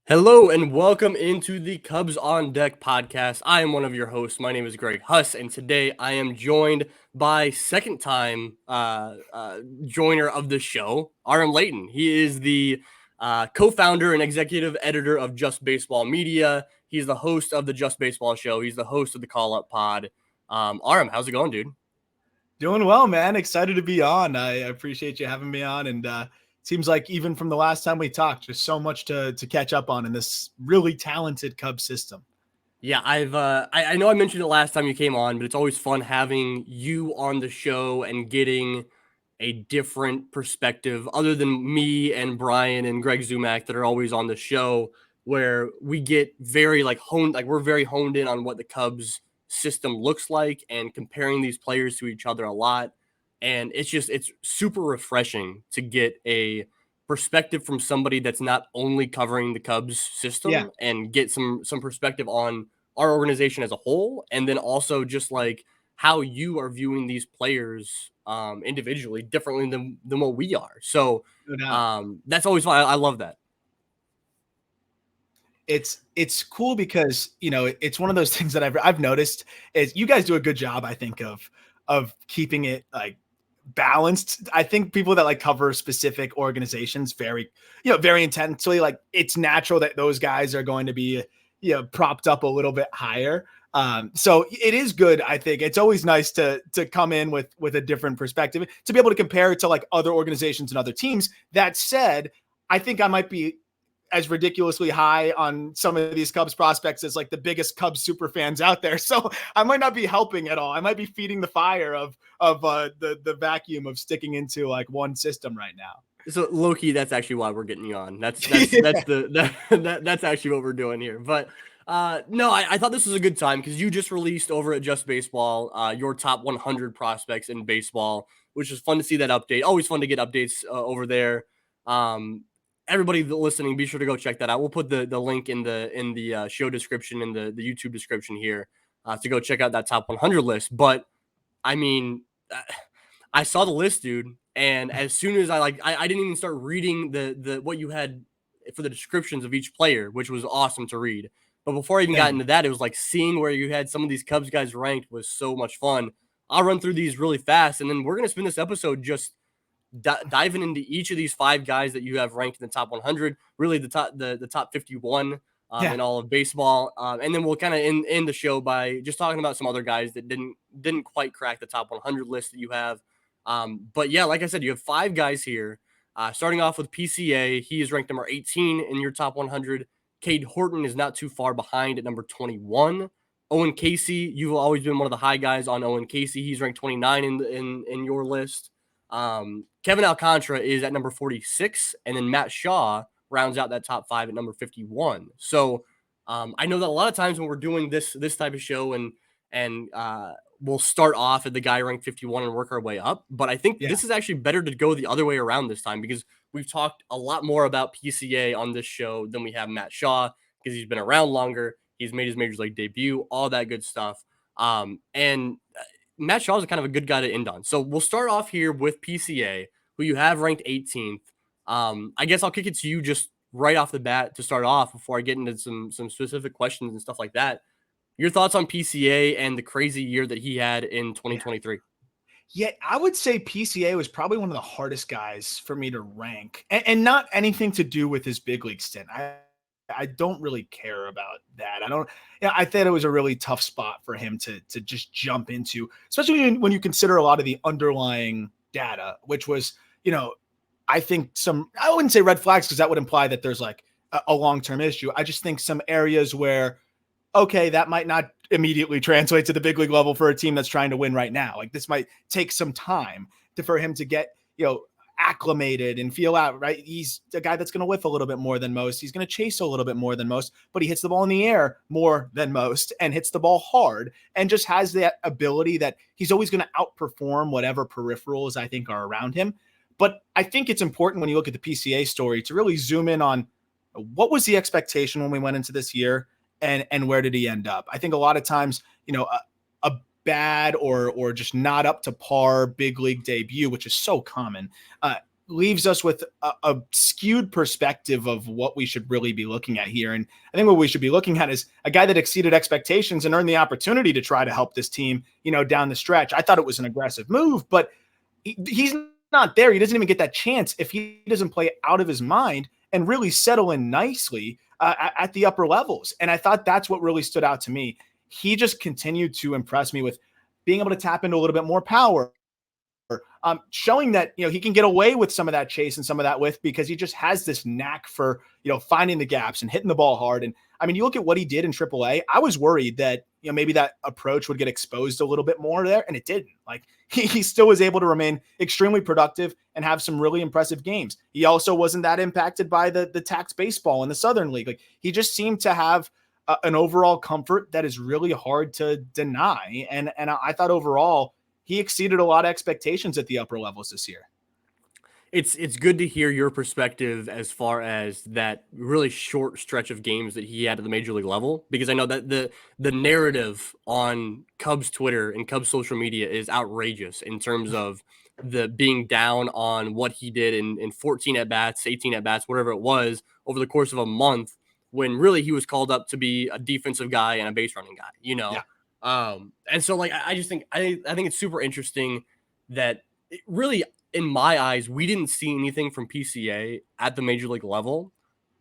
Hello and welcome into the Cubs on Deck podcast. I am one of your hosts. My name is Greg Huss, and today I am joined by second time joiner of the show, Aram Leighton. He is the co-founder and executive editor of Just Baseball Media. He's the host of the Just Baseball Show. He's the host of the Call Up Pod. Aram, how's it going, dude? Doing well, man. Excited to be on. I appreciate you having me on. And seems like even from the last time we talked, there's so much to catch up on in this really talented Cubs system. Yeah, I know I mentioned it last time you came on, but it's always fun having you on the show and getting a different perspective other than me and Brian and Greg Zumak that are always on the show, where we get very we're very honed in on what the Cubs system looks like and comparing these players to each other a lot. And it's super refreshing to get a perspective from somebody that's not only covering the Cubs system and get some perspective on our organization as a whole, and then also just like how you are viewing these players individually differently than what we are. So that's always fun. I love that. It's cool because, it's one of those things that I've noticed is you guys do a good job, I think, of keeping it like balanced. I think people that like cover specific organizations very intensely, like it's natural that those guys are going to be, propped up a little bit higher. So it is good. I think it's always nice to come in with a different perspective, to be able to compare it to like other organizations and other teams. That said, I think I might be as ridiculously high on some of these Cubs prospects as like the biggest Cubs super fans out there. So I might not be helping at all. I might be feeding the fire of the vacuum of sticking into like one system right now. So Loki, that's actually why we're getting you on. That's actually what we're doing here. But no, I thought this was a good time because you just released over at Just Baseball your top 100 prospects in baseball, which is fun to see that update. Always fun to get updates over there. Everybody listening, be sure to go check that out. We'll put the link in the show description and the YouTube description here to go check out that top 100 list. But I mean, I saw the list, dude, and as soon as I didn't even start reading the what you had for the descriptions of each player, which was awesome to read. But before I even got into that, it was like seeing where you had some of these Cubs guys ranked was so much fun. I'll run through these really fast, and then we're gonna spend this episode just diving into each of these five guys that you have ranked in the top 100, really the top 51 in all of baseball, and then we'll kind of end the show by just talking about some other guys that didn't quite crack the top 100 list that you have. But yeah, like I said, you have five guys here. Starting off with PCA, he is ranked number 18 in your top 100. Cade Horton is not too far behind at number 21. Owen Casey, you've always been one of the high guys on Owen Casey. He's ranked 29 in your list. Kevin Alcantara is at number 46, and then Matt Shaw rounds out that top five at number 51. So I know that a lot of times when we're doing this type of show and we'll start off at the guy ranked 51 and work our way up. But I think this is actually better to go the other way around this time because we've talked a lot more about PCA on this show than we have Matt Shaw because he's been around longer. He's made his major league debut, all that good stuff. And Matt Shaw is kind of a good guy to end on. So we'll start off here with PCA, who you have ranked 18th. I guess I'll kick it to you just right off the bat to start off before I get into some specific questions and stuff like that. Your thoughts on PCA and the crazy year that he had in 2023? Yeah, I would say PCA was probably one of the hardest guys for me to rank, and not anything to do with his big league stint. I don't really care about that. I thought it was a really tough spot for him to just jump into, especially when you consider a lot of the underlying data, which was, I think I wouldn't say red flags because that would imply that there's like a long-term issue. I just think some areas where, okay, that might not immediately translate to the big league level for a team that's trying to win right now. Like this might take some time for him to get, acclimated and feel out, right? He's a guy that's going to whiff a little bit more than most. He's going to chase a little bit more than most, but he hits the ball in the air more than most and hits the ball hard and just has that ability that he's always going to outperform whatever peripherals I think are around him. But I think it's important when you look at the PCA story to really zoom in on what was the expectation when we went into this year and where did he end up? I think a lot of times, a bad or just not up to par big league debut, which is so common, leaves us with a skewed perspective of what we should really be looking at here. And I think what we should be looking at is a guy that exceeded expectations and earned the opportunity to try to help this team, down the stretch. I thought it was an aggressive move, but he's not there. He doesn't even get that chance if he doesn't play out of his mind and really settle in nicely at the upper levels. And I thought that's what really stood out to me. He just continued to impress me with being able to tap into a little bit more power, showing that, he can get away with some of that chase and some of that width because he just has this knack for, finding the gaps and hitting the ball hard. And I mean, you look at what he did in AAA, I was worried that, maybe that approach would get exposed a little bit more there, and it didn't. Like he still was able to remain extremely productive and have some really impressive games. He also wasn't that impacted by the tax baseball in the Southern League. Like he just seemed to have an overall comfort that is really hard to deny. And I thought overall, he exceeded a lot of expectations at the upper levels this year. It's good to hear your perspective as far as that really short stretch of games that he had at the major league level, because I know that the narrative on Cubs Twitter and Cubs social media is outrageous in terms of the being down on what he did in 14 at bats, 18 at bats, whatever it was over the course of a month, when really he was called up to be a defensive guy and a base running guy, Yeah. And so like I just think I think it's super interesting that it really, in my eyes, we didn't see anything from PCA at the major league level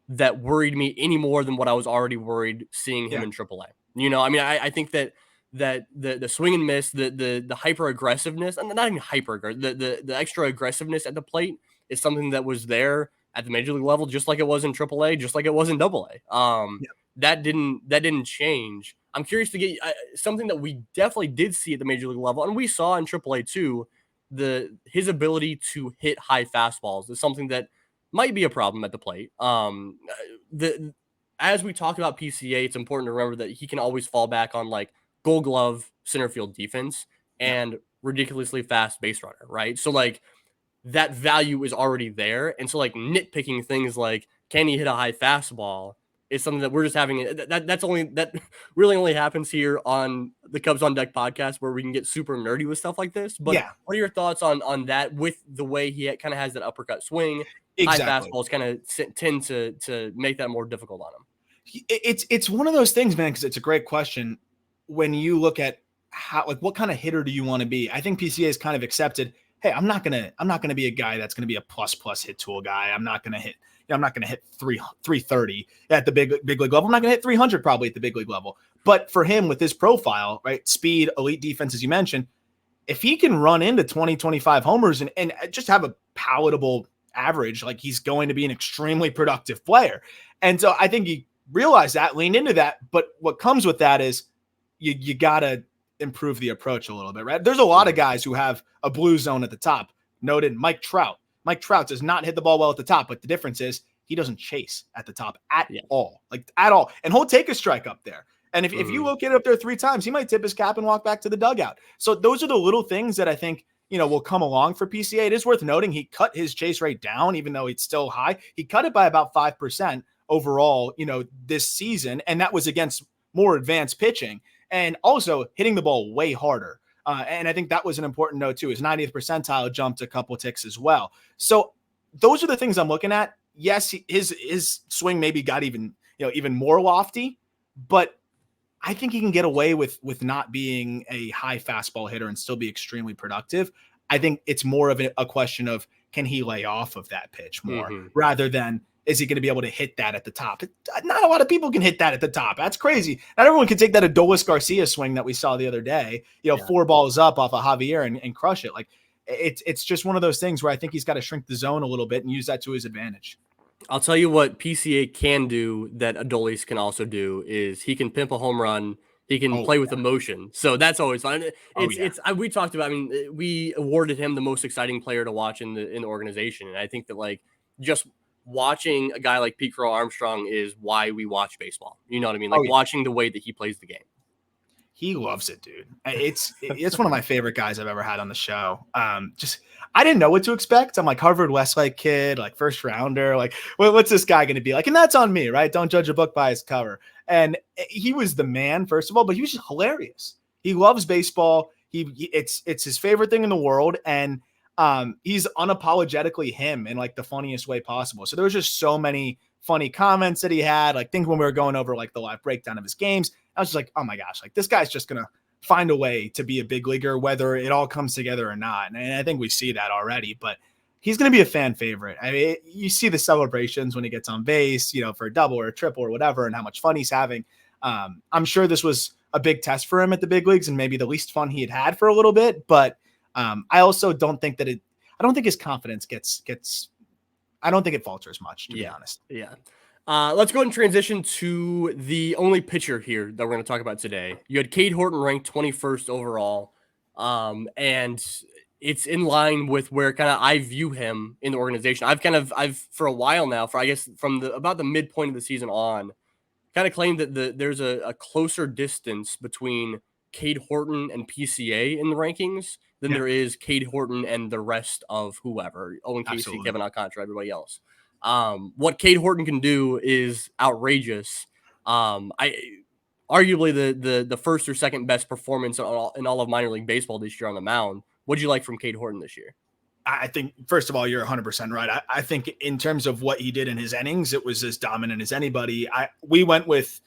that worried me any more than what I was already worried seeing him in AAA. I mean, I think that the swing and miss, the hyper aggressiveness, and not even hyper, the extra aggressiveness at the plate is something that was there at the major league level, just like it was in AAA, just like it was in AA. That didn't change. I'm curious to get something that we definitely did see at the major league level, and we saw in AAA too. His ability to hit high fastballs is something that might be a problem at the plate. As we talk about PCA, it's important to remember that he can always fall back on like Gold Glove center field defense and ridiculously fast base runner, right? So like that value is already there, and so like nitpicking things like can he hit a high fastball is something that we're just having. That really only happens here on the Cubs on Deck podcast, where we can get super nerdy with stuff like this. But what are your thoughts on that with the way he kind of has that uppercut swing? Exactly. High fastballs kind of tend to make that more difficult on him. It's one of those things, man, because it's a great question. When you look at what kind of hitter do you want to be? I think PCA has kind of accepted, hey, I'm not gonna be a guy that's gonna be a plus hit tool guy. I'm not gonna hit 330 at the big league level. I'm not going to hit 300 probably at the big league level. But for him, with his profile, right, speed, elite defense, as you mentioned, if he can run into 20, 25 homers and just have a palatable average, like he's going to be an extremely productive player. And so I think he realized that, leaned into that. But what comes with that is you got to improve the approach a little bit, right? There's a lot of guys who have a blue zone at the top. Noted Mike Trout. Mike Trout does not hit the ball well at the top, but the difference is he doesn't chase at the top at all. And he'll take a strike up there. And if you look at it up there 3 times, he might tip his cap and walk back to the dugout. So those are the little things that I think, will come along for PCA. It is worth noting he cut his chase rate down, even though it's still high. He cut it by about 5% overall, this season. And that was against more advanced pitching and also hitting the ball way harder. And I think that was an important note too. His 90th percentile jumped a couple ticks as well. So those are the things I'm looking at. Yes, his swing maybe got even more lofty, but I think he can get away with not being a high fastball hitter and still be extremely productive. I think it's more of a question of can he lay off of that pitch more rather than is he going to be able to hit that at the top? Not a lot of people can hit that at the top. That's crazy. Not everyone can take that Adolis Garcia swing that we saw the other day, 4 balls up off of Javier and crush it. Like it's just one of those things where I think he's got to shrink the zone a little bit and use that to his advantage. I'll tell you what PCA can do that Adolis can also do is he can pimp a home run. He can play with emotion. So that's always fun. We talked about, we awarded him the most exciting player to watch in the organization. And I think that like just watching a guy like Pete Crow-Armstrong is why we watch baseball. You know what I mean? Like watching the way that he plays the game. He loves it, dude. It's one of my favorite guys I've ever had on the show. I didn't know what to expect. I'm like Harvard Westlake kid, like first rounder. Like, what's this guy going to be like? And that's on me, right? Don't judge a book by its cover. And he was the man, first of all, but he was just hilarious. He loves baseball. It's his favorite thing in the world. And he's unapologetically him in like the funniest way possible. So there was just so many funny comments that he had. Like, think when we were going over like the live breakdown of his games, I was just like, oh my gosh, like this guy's just gonna find a way to be a big leaguer, whether it all comes together or not. And I think we see that already, but he's going to be a fan favorite. I mean, you see the celebrations when he gets on base, for a double or a triple or whatever, and how much fun he's having. I'm sure this was a big test for him at the big leagues and maybe the least fun he had for a little bit. But I also don't think that I don't think his confidence I don't think it falters much, to be honest. Yeah. Let's go ahead and transition to the only pitcher here that we're going to talk about today. You had Cade Horton ranked 21st overall, and it's in line with where kind of I view him in the organization. I've for a while now, I guess from about the midpoint of the season on, kind of claimed that there's a closer distance between Cade Horton and PCA in the rankings than there is Cade Horton and the rest of whoever, Owen Casey, Kevin Alcantara, everybody else. What Cade Horton can do is outrageous. Arguably the first or second best performance in all of minor league baseball this year on the mound. What'd you like from Cade Horton this year? I think, first of all, you're 100% right. I think in terms of what he did in his innings, it was as dominant as anybody. We went with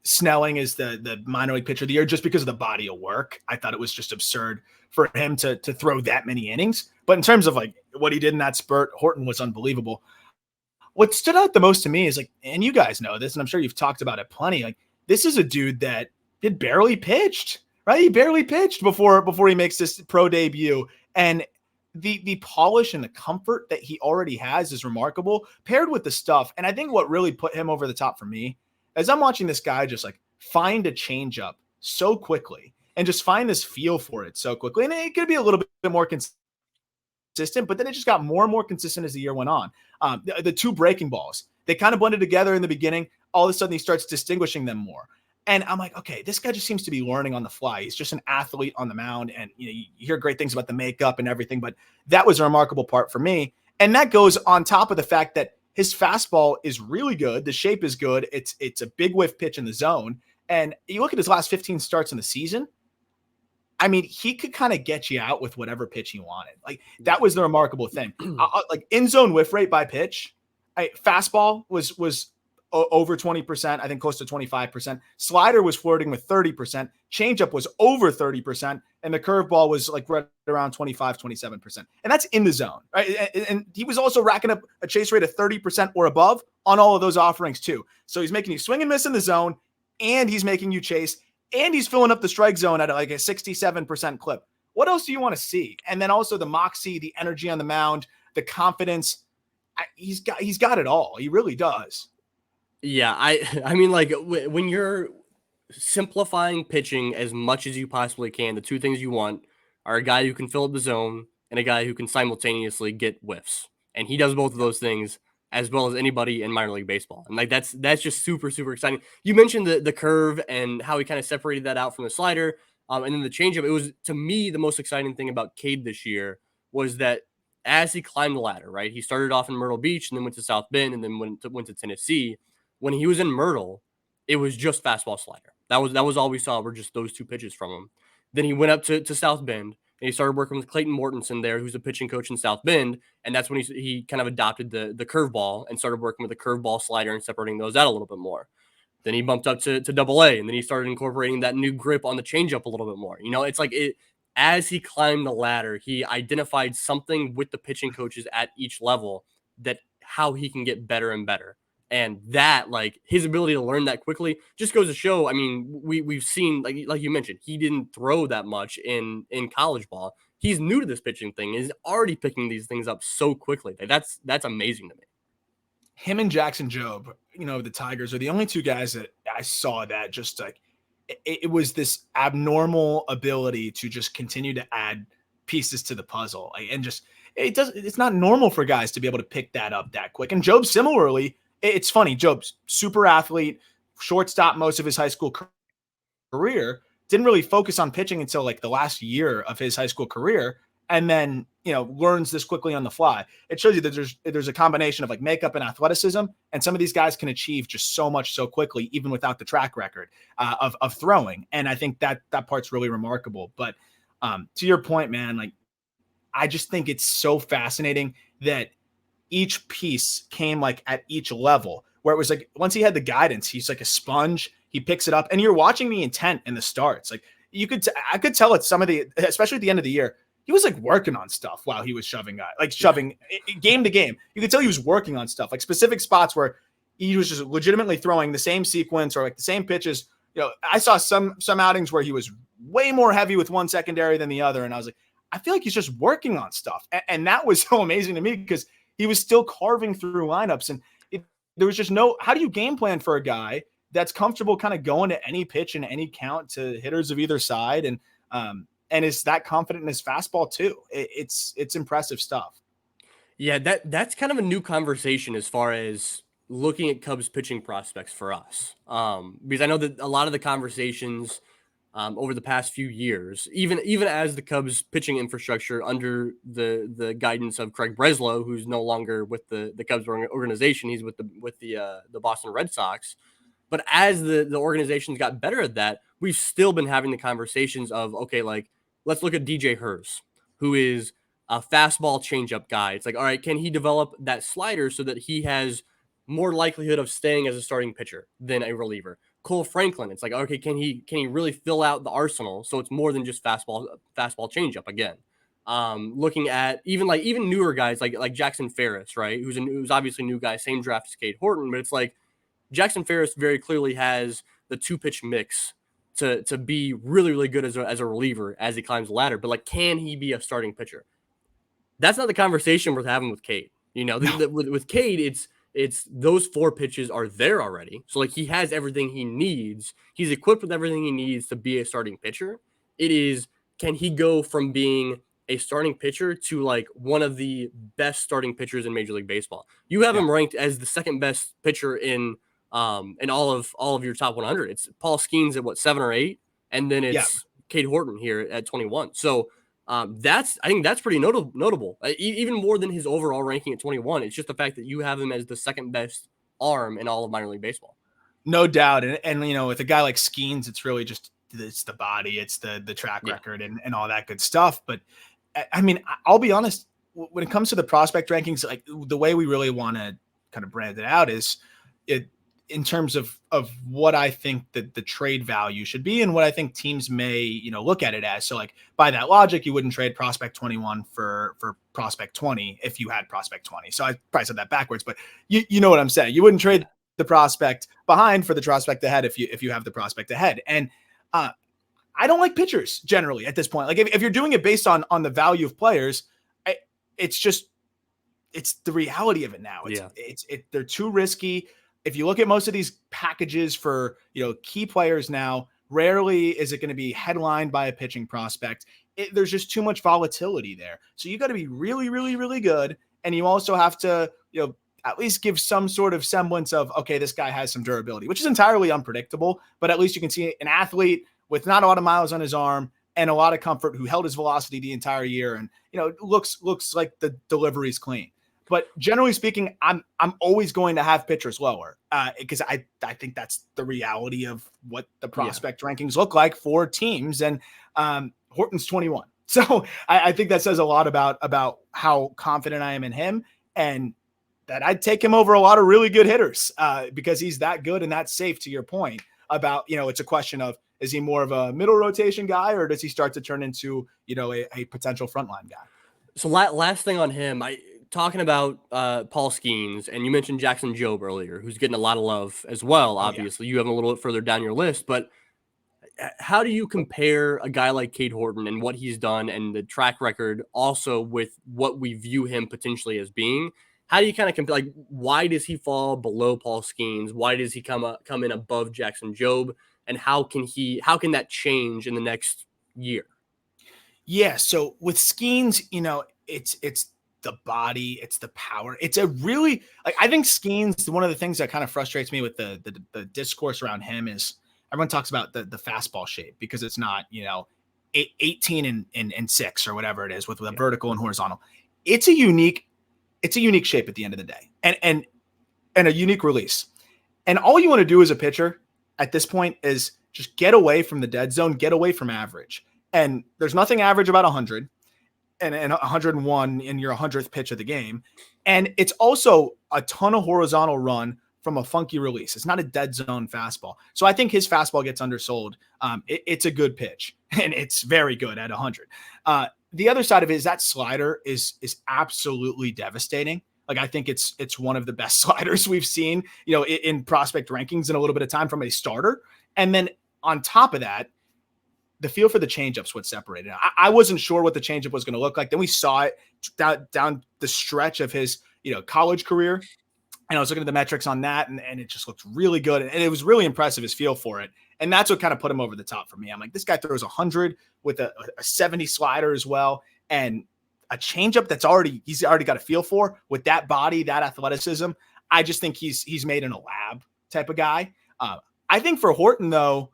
Snelling as the minor league pitcher of the year just because of the body of work. I thought it was just absurd for him to throw that many innings. But in terms of like what he did in that spurt, Horton was unbelievable. What stood out the most to me is like, and you guys know this, and I'm sure you've talked about it plenty. Like, this is a dude that had barely pitched, right? He barely pitched before he makes this pro debut, and the polish and the comfort that he already has is remarkable, paired with the stuff. And I think what really put him over the top for me, as I'm watching this guy just like find a changeup so quickly and just find this feel for it so quickly. And it could be a little bit more consistent, but then it just got more and more consistent as the year went on. The two breaking balls, they kind of blended together in the beginning. All of a sudden he starts distinguishing them more. And I'm like, okay, this guy just seems to be learning on the fly. He's just an athlete on the mound. And you hear great things about the makeup and everything, but that was a remarkable part for me. And that goes on top of the fact that his fastball is really good. The shape is good. It's a big whiff pitch in the zone. And you look at his last 15 starts in the season. I mean, he could kind of get you out with whatever pitch he wanted. Like, that was the remarkable thing. Like, in zone whiff rate by pitch, fastball was over 20%, I think close to 25%. Slider was flirting with 30%. Changeup was over 30%. And the curveball was like right around 25, 27%. And that's in the zone, right? And he was also racking up a chase rate of 30% or above on all of those offerings too. So he's making you swing and miss in the zone, and he's making you chase, and he's filling up the strike zone at like a 67% clip. What else do you want to see? And then also the moxie, the energy on the mound, the confidence. He's got it all. He really does. Yeah, I mean, like, when you're simplifying pitching as much as you possibly can, the two things you want are a guy who can fill up the zone and a guy who can simultaneously get whiffs. And he does both of those things as well as anybody in minor league baseball. And like that's just super, super exciting. You mentioned the curve and how he kind of separated that out from the slider. And then the changeup. It was, to me, the most exciting thing about Cade this year was that as he climbed the ladder, right? He started off in Myrtle Beach and then went to South Bend and then went to Tennessee. When he was in Myrtle, it was just fastball slider. That was all we saw, were just those two pitches from him. Then he went up to South Bend, and he started working with Clayton Mortensen there, who's a pitching coach in South Bend, and that's when he kind of adopted the curveball and started working with the curveball slider and separating those out a little bit more. Then he bumped up to Double-A, and then he started incorporating that new grip on the changeup a little bit more. It's like as he climbed the ladder, he identified something with the pitching coaches at each level that how he can get better and better. And that, like, his ability to learn that quickly just goes to show. I mean, we've seen, like you mentioned, he didn't throw that much in college ball. He's new to this pitching thing. He's already picking these things up so quickly. That's amazing to me. Him and Jackson Jobe, the Tigers, are the only two guys that I saw that just like it was this abnormal ability to just continue to add pieces to the puzzle. And just it's not normal for guys to be able to pick that up that quick. And Jobe, similarly, it's funny. Jobe's super athlete, shortstop most of his high school career, didn't really focus on pitching until like the last year of his high school career. And then, learns this quickly on the fly. It shows you that there's a combination of like makeup and athleticism. And some of these guys can achieve just so much so quickly, even without the track record of throwing. And I think that part's really remarkable. But to your point, man, like, I just think it's so fascinating that each piece came like at each level, where it was like once he had the guidance, he's like a sponge. He picks it up, and you're watching the intent in the starts. Like I could tell at some of the, especially at the end of the year, he was like working on stuff while he was shoving game to game. You could tell he was working on stuff, like specific spots where he was just legitimately throwing the same sequence or like the same pitches. I saw some outings where he was way more heavy with one secondary than the other, and I was like, I feel like he's just working on stuff, and that was so amazing to me because he was still carving through lineups, and there was just no, how do you game plan for a guy that's comfortable kind of going to any pitch and any count to hitters of either side, and is that confident in his fastball too? It's impressive stuff. Yeah, that's kind of a new conversation as far as looking at Cubs pitching prospects for us, because I know that a lot of the conversations over the past few years, even as the Cubs pitching infrastructure under the guidance of Craig Breslow, who's no longer with the Cubs organization, he's with the Boston Red Sox. But as the organizations got better at that, we've still been having the conversations of, okay, like let's look at DJ Hers, who is a fastball changeup guy. It's like, all right, can he develop that slider so that he has more likelihood of staying as a starting pitcher than a reliever? Cole Franklin, it's like, okay, can he really fill out the arsenal so it's more than just fastball changeup again? Looking at even newer guys like Jackson Ferris, right? Who's obviously a new guy, same draft as Cade Horton, but it's like Jackson Ferris very clearly has the 2-pitch mix to be really, really good as a reliever as he climbs the ladder. But like, can he be a starting pitcher? That's not the conversation we're having with Cade. With Cade, it's those 4 pitches are there already. So like he has everything he needs. He's equipped with everything he needs to be a starting pitcher. It is, can he go from being a starting pitcher to like one of the best starting pitchers in Major League Baseball? You have him ranked as the second best pitcher in all of your top 100. It's Paul Skeens at 7 or 8, and then it's Cade Horton here at 21. So I think that's pretty notable. Even more than his overall ranking at 21. It's just the fact that you have him as the second best arm in all of minor league baseball. No doubt. And with a guy like Skeens, it's really just, it's the body, it's the track record and all that good stuff. But I mean, I'll be honest, when it comes to the prospect rankings, like the way we really want to kind of brand it out is in terms of what I think that the trade value should be and what I think teams may, look at it as. So like by that logic, you wouldn't trade prospect 21 for prospect 20 if you had prospect 20. So I probably said that backwards, but you know what I'm saying. You wouldn't trade the prospect behind for the prospect ahead if you have the prospect ahead. And I don't like pitchers generally at this point. Like if you're doing it based on the value of players, it's the reality of it now. They're too risky. If you look at most of these packages for, key players now, rarely is it going to be headlined by a pitching prospect. There's just too much volatility there. So you got to be really, really, really good. And you also have to, at least give some sort of semblance of, okay, this guy has some durability, which is entirely unpredictable, but at least you can see an athlete with not a lot of miles on his arm and a lot of comfort who held his velocity the entire year. And, looks like the delivery's clean. But generally speaking, I'm always going to have pitchers lower because I think that's the reality of what the prospect rankings look like for teams. And Horton's 21. So I think that says a lot about how confident I am in him and that I'd take him over a lot of really good hitters because he's that good and that safe, to your point about, it's a question of, is he more of a middle rotation guy or does he start to turn into, a potential frontline guy? So last thing on him, talking about Paul Skeens, and you mentioned Jackson Jobe earlier, who's getting a lot of love as well. Obviously, you have him a little bit further down your list, but how do you compare a guy like Cade Horton and what he's done and the track record also with what we view him potentially as being? How do you kind of compare? Like, why does he fall below Paul Skeens? Why does he come in above Jackson Jobe? And how can that change in the next year? Yeah. So with Skeens, it's the body, it's the power. It's a really, like, I think Skeens, one of the things that kind of frustrates me with the discourse around him is everyone talks about the fastball shape because it's not, 18 and 6 or whatever it is with a vertical and horizontal. It's a unique shape at the end of the day and a unique release. And all you want to do as a pitcher at this point is just get away from the dead zone, get away from average. And there's nothing average about 100. and 101 in your 100th pitch of the game. And it's also a ton of horizontal run from a funky release. It's not a dead zone fastball. So I think his fastball gets undersold. It's a good pitch, and it's very good at 100. The other side of it is that slider is absolutely devastating. Like, I think it's one of the best sliders we've seen, in prospect rankings in a little bit of time from a starter. And then on top of that, the feel for the changeup's what separated. I wasn't sure what the changeup was going to look like. Then we saw it down the stretch of his, college career. And I was looking at the metrics on that, and it just looked really good. And it was really impressive, his feel for it. And that's what kind of put him over the top for me. I'm like, this guy throws 100 with a 70 slider as well. And a changeup he's already got a feel for with that body, that athleticism. I just think he's made in a lab type of guy. I think for Horton, though,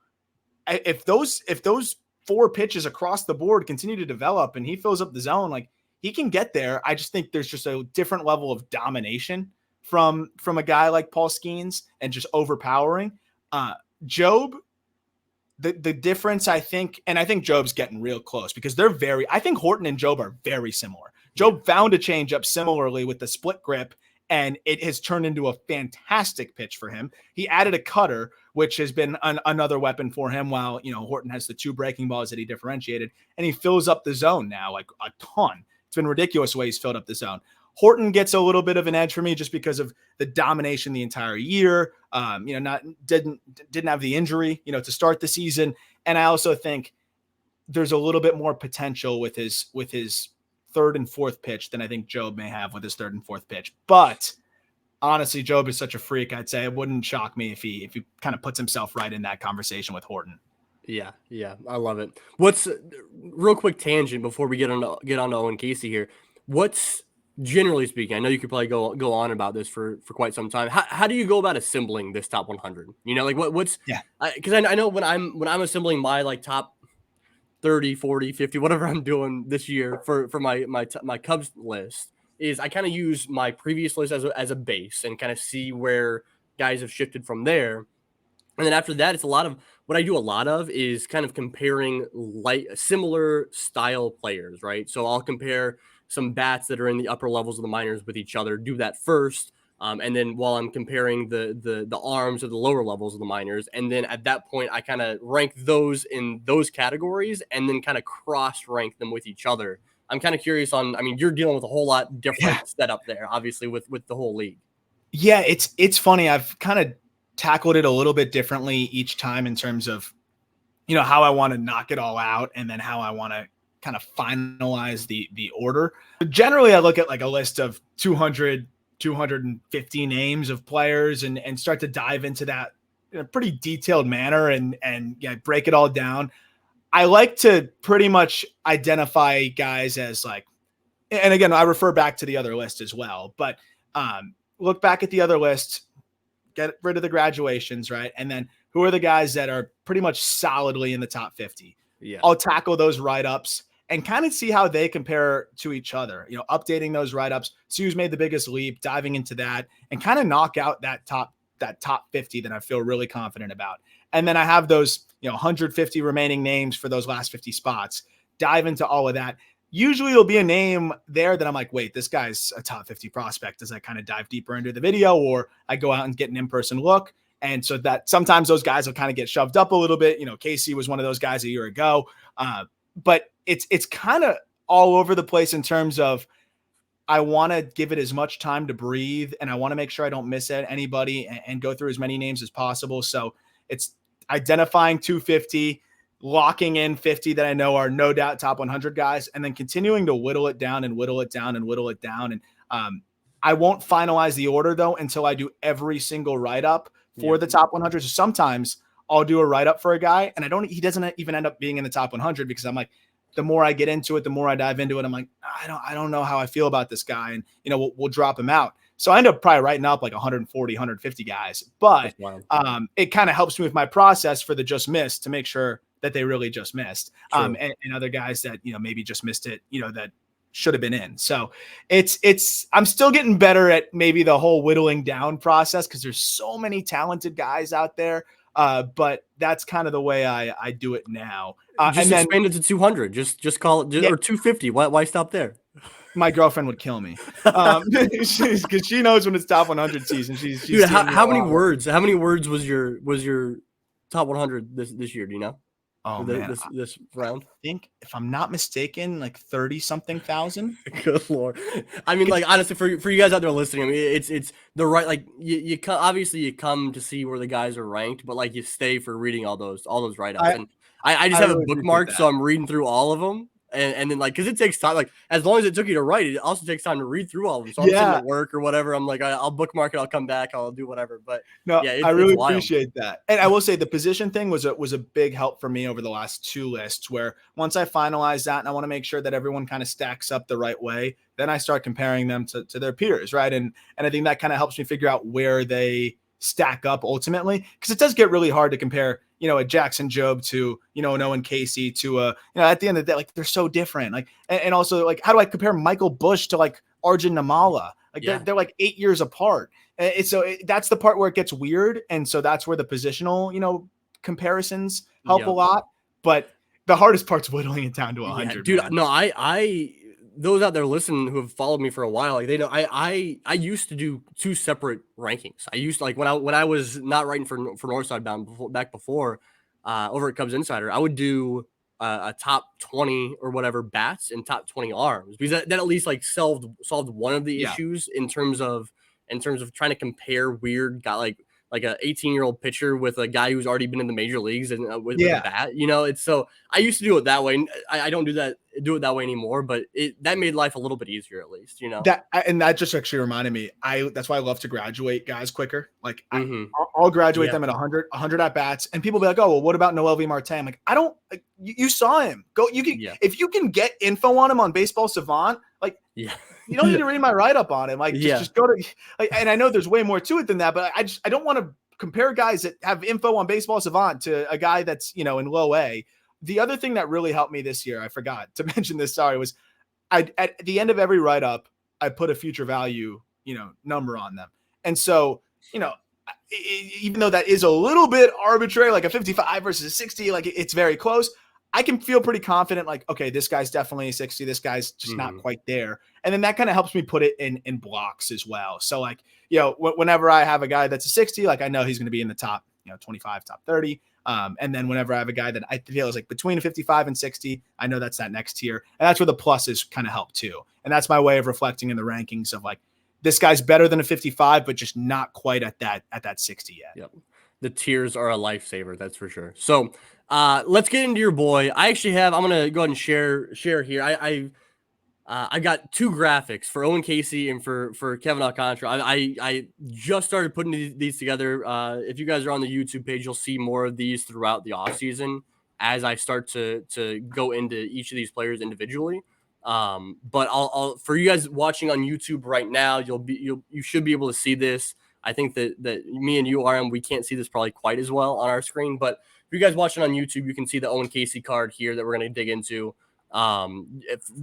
if those 4 pitches across the board continue to develop and he fills up the zone, like, he can get there. I just think there's just a different level of domination from a guy like Paul Skeens and just overpowering. Job, the difference, I think Job's getting real close because I think Horton and Job are very similar. Job found a changeup similarly with the split grip, and it has turned into a fantastic pitch for him. He added a cutter, which has been another weapon for him, while, Horton has the 2 breaking balls that he differentiated, and he fills up the zone now like a ton. It's been ridiculous the way he's filled up the zone. Horton gets a little bit of an edge for me just because of the domination the entire year. Didn't have the injury, to start the season. And I also think there's a little bit more potential with his 3rd and 4th pitch than I think Job may have with his 3rd and 4th pitch. But honestly, Job is such a freak. I'd say it wouldn't shock me if he kind of puts himself right in that conversation with Horton. Yeah, I love it. What's real quick tangent before we get on to Owen Casey here? What's, generally speaking, I know you could probably go on about this for quite some time. How do you go about assembling this top 100? What's because I know when I'm assembling my like top 30, 40, 50, whatever I'm doing this year for my Cubs list, is I kind of use my previous list as a base and kind of see where guys have shifted from there. And then after that, it's what I do a lot of is kind of comparing similar style players, right? So I'll compare some bats that are in the upper levels of the minors with each other, do that first. And then while I'm comparing the arms of the lower levels of the minors, and then at that point, I kind of rank those in those categories and then kind of cross rank them with each other. I'm kind of curious you're dealing with a whole lot different setup there, obviously, with the whole league. Yeah, it's funny. I've kind of tackled it a little bit differently each time in terms of, how I want to knock it all out and then how I want to kind of finalize the order. Generally, I look at like a list of 200, 250 names of players and start to dive into that in a pretty detailed manner and break it all down. I like to pretty much identify guys as like, and again, I refer back to the other list as well, but look back at the other list, get rid of the graduations, right? And then who are the guys that are pretty much solidly in the top 50? Yeah. I'll tackle those write-ups and kind of see how they compare to each other, updating those write-ups, see who's made the biggest leap, diving into that, and kind of knock out that top 50 that I feel really confident about. And then I have those, 150 remaining names for those last 50 spots, dive into all of that. Usually there'll be a name there that I'm like, wait, this guy's a top 50 prospect as I kind of dive deeper into the video, or I go out and get an in-person look. And so that sometimes those guys will kind of get shoved up a little bit. Casey was one of those guys a year ago. But it's kind of all over the place in terms of I want to give it as much time to breathe, and I want to make sure I don't miss anybody and go through as many names as possible. So it's identifying 250, locking in 50 that I know are no doubt top 100 guys, and then continuing to whittle it down and whittle it down and whittle it down. And I won't finalize the order though until I do every single write-up for the top 100. So sometimes I'll do a write-up for a guy and he doesn't even end up being in the top 100 because I'm like, the more I get into it, the more I dive into it, I'm like, I don't know how I feel about this guy. And, we'll drop him out. So I end up probably writing up like 140, 150 guys, but it kind of helps me with my process for the just missed to make sure that they really just missed. And other guys that, maybe just missed it, that should have been in. So I'm still getting better at maybe the whole whittling down process because there's so many talented guys out there. But that's kind of the way I do it now. Just And then expand it to 200. Just call it, yeah, or 250. Why stop there? my girlfriend would kill me, because she knows when it's top 100 season. She's Dude, seen me how a many lot. words? How many words was your top 100 this year? Do you know? Oh Or man, this round? I think if I'm not mistaken, like 30 something thousand. Good lord. I mean, like, honestly, for you guys out there listening, I mean, it's the right, like, obviously you come to see where the guys are ranked, but like you stay for reading all those write-ups, I and I just I have a really appreciate bookmark, that. so I'm reading through all of them. And then, like, because it takes time, like, as long as it took you to write it, it also takes time to read through all of them. So I'm sitting Yeah, at work or whatever. I'm like, I'll bookmark it. I'll come back. I'll do whatever. But no, yeah, I it's really wild. appreciate that. And I will say the position thing was a big help for me over the last two lists, where once I finalize that and I want to make sure that everyone kind of stacks up the right way, then I start comparing them to their peers, right? And I think that kind of helps me figure out where they stack up ultimately, because it does get really hard to compare, a Jackson Jobe to, an Owen Casey to at the end of the day, like they're so different. Like, and also like, how do I compare Michael Bush to like Arjun Namala? Like Yeah. they're like 8 years apart. That's the part where it gets weird. And so that's where the positional, comparisons help a Yep. lot. But the hardest part's whittling it down to 100, Dude, man. no, I those out there listening who have followed me for a while, like they know I used to do two separate rankings. I used to, like, when I was not writing for Northside Bound back before, over at Cubs Insider, I would do a top 20 or whatever bats and top 20 arms, because that at least like solved one of the Yeah. issues in terms of trying to compare weird guy, like a 18-year-old pitcher with a guy who's already been in the major leagues and with a Yeah. bat. It's so I used to do it that way. I don't do it that way anymore, but that made life a little bit easier, at least. That just actually reminded me. That's why I love to graduate guys quicker. Like Mm-hmm. I'll graduate Yeah. them at 100 at bats, and people be like, "Oh, well, what about Noel V. Marte?" I'm like, I don't. Like, you saw him. Go. You can, Yeah. if you can get info on him on Baseball Savant. Like, Yeah. you don't need to read my write up on him. Like, Yeah. just go to. Like, and I know there's way more to it than that, but I don't want to compare guys that have info on Baseball Savant to a guy that's in low A. The other thing that really helped me this year, I forgot to mention this. Sorry, was at the end of every write up, I put a future value, number on them. And so, even though that is a little bit arbitrary, like a 55 versus a 60, like it's very close, I can feel pretty confident, like, okay, this guy's definitely a 60. This guy's just not quite there. And then that kind of helps me put it in blocks as well. So like, whenever I have a guy that's a 60, like I know he's going to be in the top, 25, top 30. And then whenever I have a guy that I feel is like between 55 and 60, I know that's that next tier. And that's where the pluses kind of help too. And that's my way of reflecting in the rankings of like, this guy's better than a 55, but just not quite at that 60 yet. Yep. The tiers are a lifesaver, that's for sure. So let's get into your boy. I'm gonna go ahead and share here. I got two graphics for Owen Casey and for Kevin Alcantara. I just started putting these together. If you guys are on the YouTube page, you'll see more of these throughout the offseason as I start to go into each of these players individually. But I'll for you guys watching on YouTube right now, you should be able to see this. I think that me and you, Aram, we can't see this probably quite as well on our screen, but if you guys watching on YouTube, you can see the Owen Casey card here that we're going to dig into.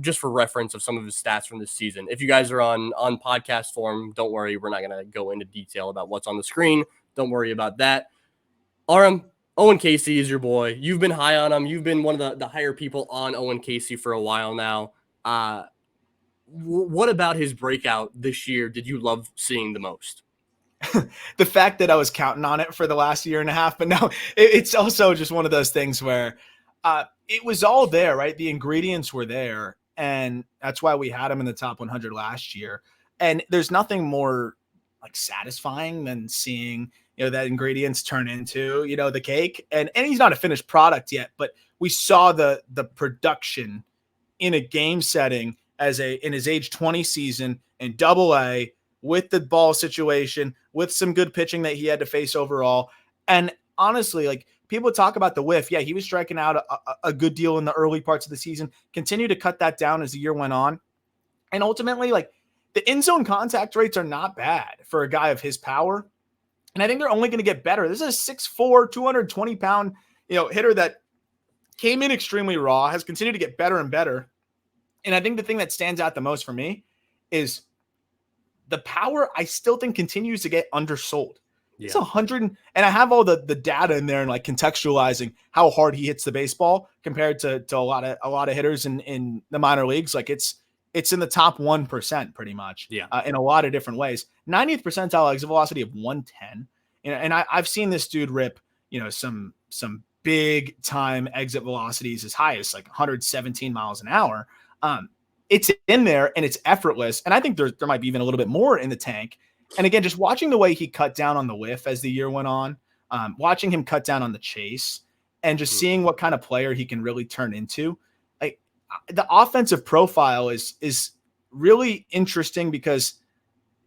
Just for reference of some of his stats from this season. If you guys are on podcast form, don't worry, we're not going to go into detail about what's on the screen. Don't worry about that. Aram, Owen Casey is your boy. You've been high on him. You've been one of the higher people on Owen Casey for a while now. What about his breakout this year did you love seeing the most? The fact that I was counting on it for the last year and a half, but no, it's also just one of those things where it was all there, right? The ingredients were there, and that's why we had him in the top 100 last year. And there's nothing more like satisfying than seeing, that ingredients turn into, the cake. And he's not a finished product yet, but we saw the production in a game setting in his age 20 season in Double-A, with the ball situation, with some good pitching that he had to face overall. And honestly, like, people talk about the whiff. Yeah, he was striking out a good deal in the early parts of the season, continued to cut that down as the year went on. And ultimately, like, the in-zone contact rates are not bad for a guy of his power. And I think they're only going to get better. This is a 6'4", 220-pound, hitter that came in extremely raw, has continued to get better and better. And I think the thing that stands out the most for me is the power I still think continues to get undersold. It's Yeah. 100, and I have all the data in there and like contextualizing how hard he hits the baseball compared to a lot of hitters in the minor leagues. Like it's in the top 1% pretty much. Yeah. In a lot of different ways. 90th percentile exit velocity of 110. And I've seen this dude rip, some big time exit velocities as high as like 117 miles an hour. It's in there and it's effortless. And I think there might be even a little bit more in the tank. And again, just watching the way he cut down on the whiff as the year went on, watching him cut down on the chase, and just seeing what kind of player he can really turn into. Like the offensive profile is really interesting because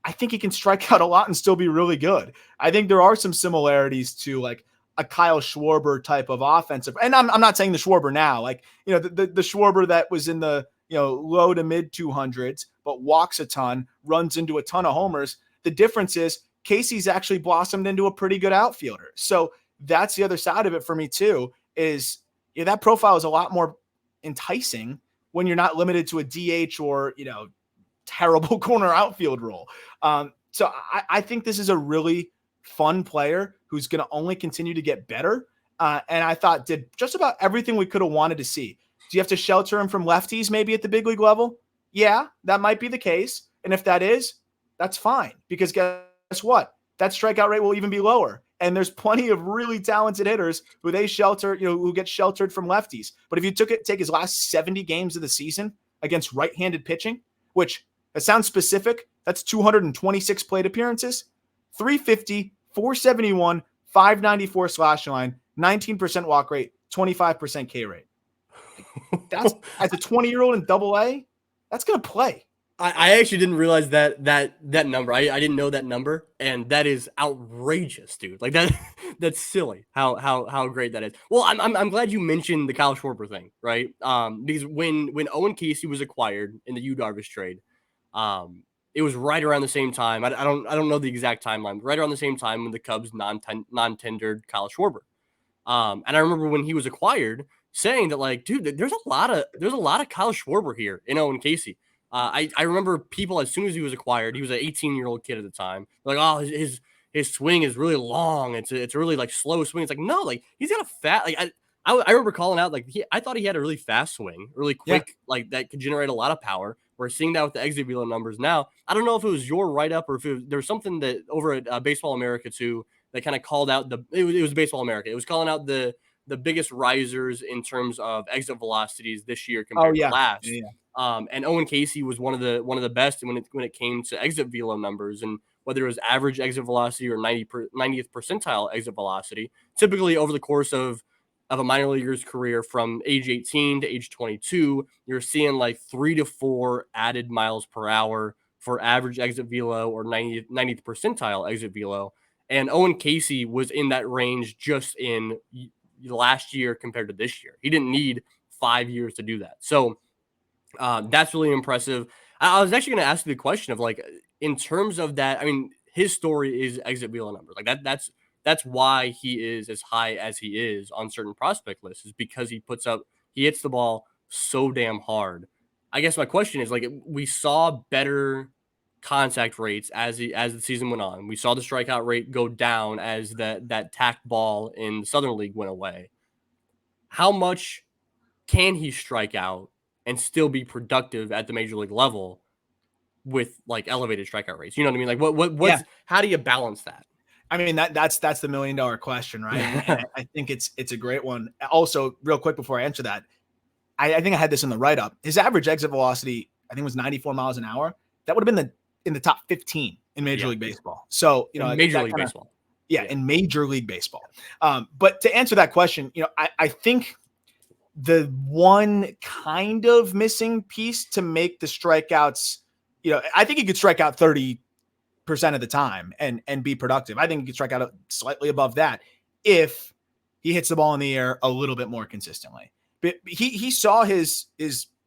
I think he can strike out a lot and still be really good. I think there are some similarities to like a Kyle Schwarber type of offensive. And I'm not saying the Schwarber now, like, the Schwarber that was in the, low to mid 200s, but walks a ton, runs into a ton of homers. The difference is Caisie's actually blossomed into a pretty good outfielder. So that's the other side of it for me too, is that profile is a lot more enticing when you're not limited to a DH or, terrible corner outfield role. So I think this is a really fun player who's going to only continue to get better. And I thought did just about everything we could have wanted to see. Do you have to shelter him from lefties maybe at the big league level? Yeah, that might be the case. And if that is, that's fine, because guess what? That strikeout rate will even be lower. And there's plenty of really talented hitters who they shelter, who get sheltered from lefties. But if you take his last 70 games of the season against right-handed pitching, which that sounds specific, that's 226 plate appearances, 350, 471, 594 slash line, 19% walk rate, 25% K rate. That's as a 20-year-old in Double-A, that's gonna play. I actually didn't realize that number. I didn't know that number, and that is outrageous, dude. Like that's silly. How great that is. Well, I'm glad you mentioned the Kyle Schwarber thing, right? Because when Owen Casey was acquired in the Yu Darvish trade, it was right around the same time. I don't know the exact timeline, but right around the same time when the Cubs non-tendered Kyle Schwarber. And I remember when he was acquired saying that, like, dude, there's a lot of Kyle Schwarber here in Owen Caissie. I remember people, as soon as he was acquired, he was an 18-year-old kid at the time. Like, oh, his swing is really long. It's a really like slow swing. It's like, no, like he's got a fat, like I remember calling out, like, I thought he had a really fast swing, really quick, like that could generate a lot of power. We're seeing that with the exit velo numbers now. I don't know if it was your write-up or if there was something that over at Baseball America too that kind of called out it was Baseball America. It was calling out the biggest risers in terms of exit velocities this year compared to last. Yeah. And Owen Caissie was one of the best when it came to exit velo numbers, and whether it was average exit velocity or 90th percentile exit velocity. Typically over the course of a minor leaguer's career from age 18 to age 22, you're seeing like 3 to 4 added miles per hour for average exit velo or 90th percentile exit velo. And Owen Caissie was in that range just in last year compared to this year. He didn't need 5 years to do that. So that's really impressive. I was actually going to ask you the question of, like, in terms of that, I mean, his story is exit velo numbers. Like that's why he is as high as he is on certain prospect lists, is because he hits the ball so damn hard. I guess my question is, like, we saw better contact rates as the season went on. We saw the strikeout rate go down as that tacked ball in the Southern League went away. How much can he strike out and still be productive at the major league level with like elevated strikeout rates? You know what I mean? Like what's how do you balance that? I mean, that's the $1 million question, right? And I think it's a great one. Also, real quick before I answer that, I think I had this in the write-up. His average exit velocity, I think, was 94 miles an hour. That would have been in the top 15 in Major League Baseball. So, in Major League Baseball. In Major League Baseball. But to answer that question, I think the one kind of missing piece to make the strikeouts, I think he could strike out 30% of the time and be productive. I think he could strike out slightly above that if he hits the ball in the air a little bit more consistently. But he saw his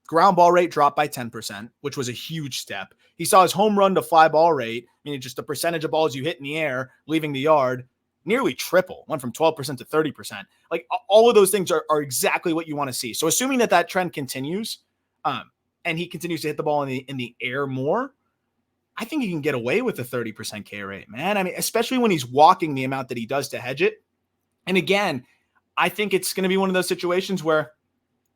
ground ball rate drop by 10%, which was a huge step. He saw his home run to fly ball rate, meaning just the percentage of balls you hit in the air leaving the yard, nearly triple, went from 12% to 30%. Like, all of those things are exactly what you want to see. So assuming that trend continues, and he continues to hit the ball in the air more, I think he can get away with a 30% K rate, man. I mean, especially when he's walking the amount that he does to hedge it. And again, I think it's going to be one of those situations where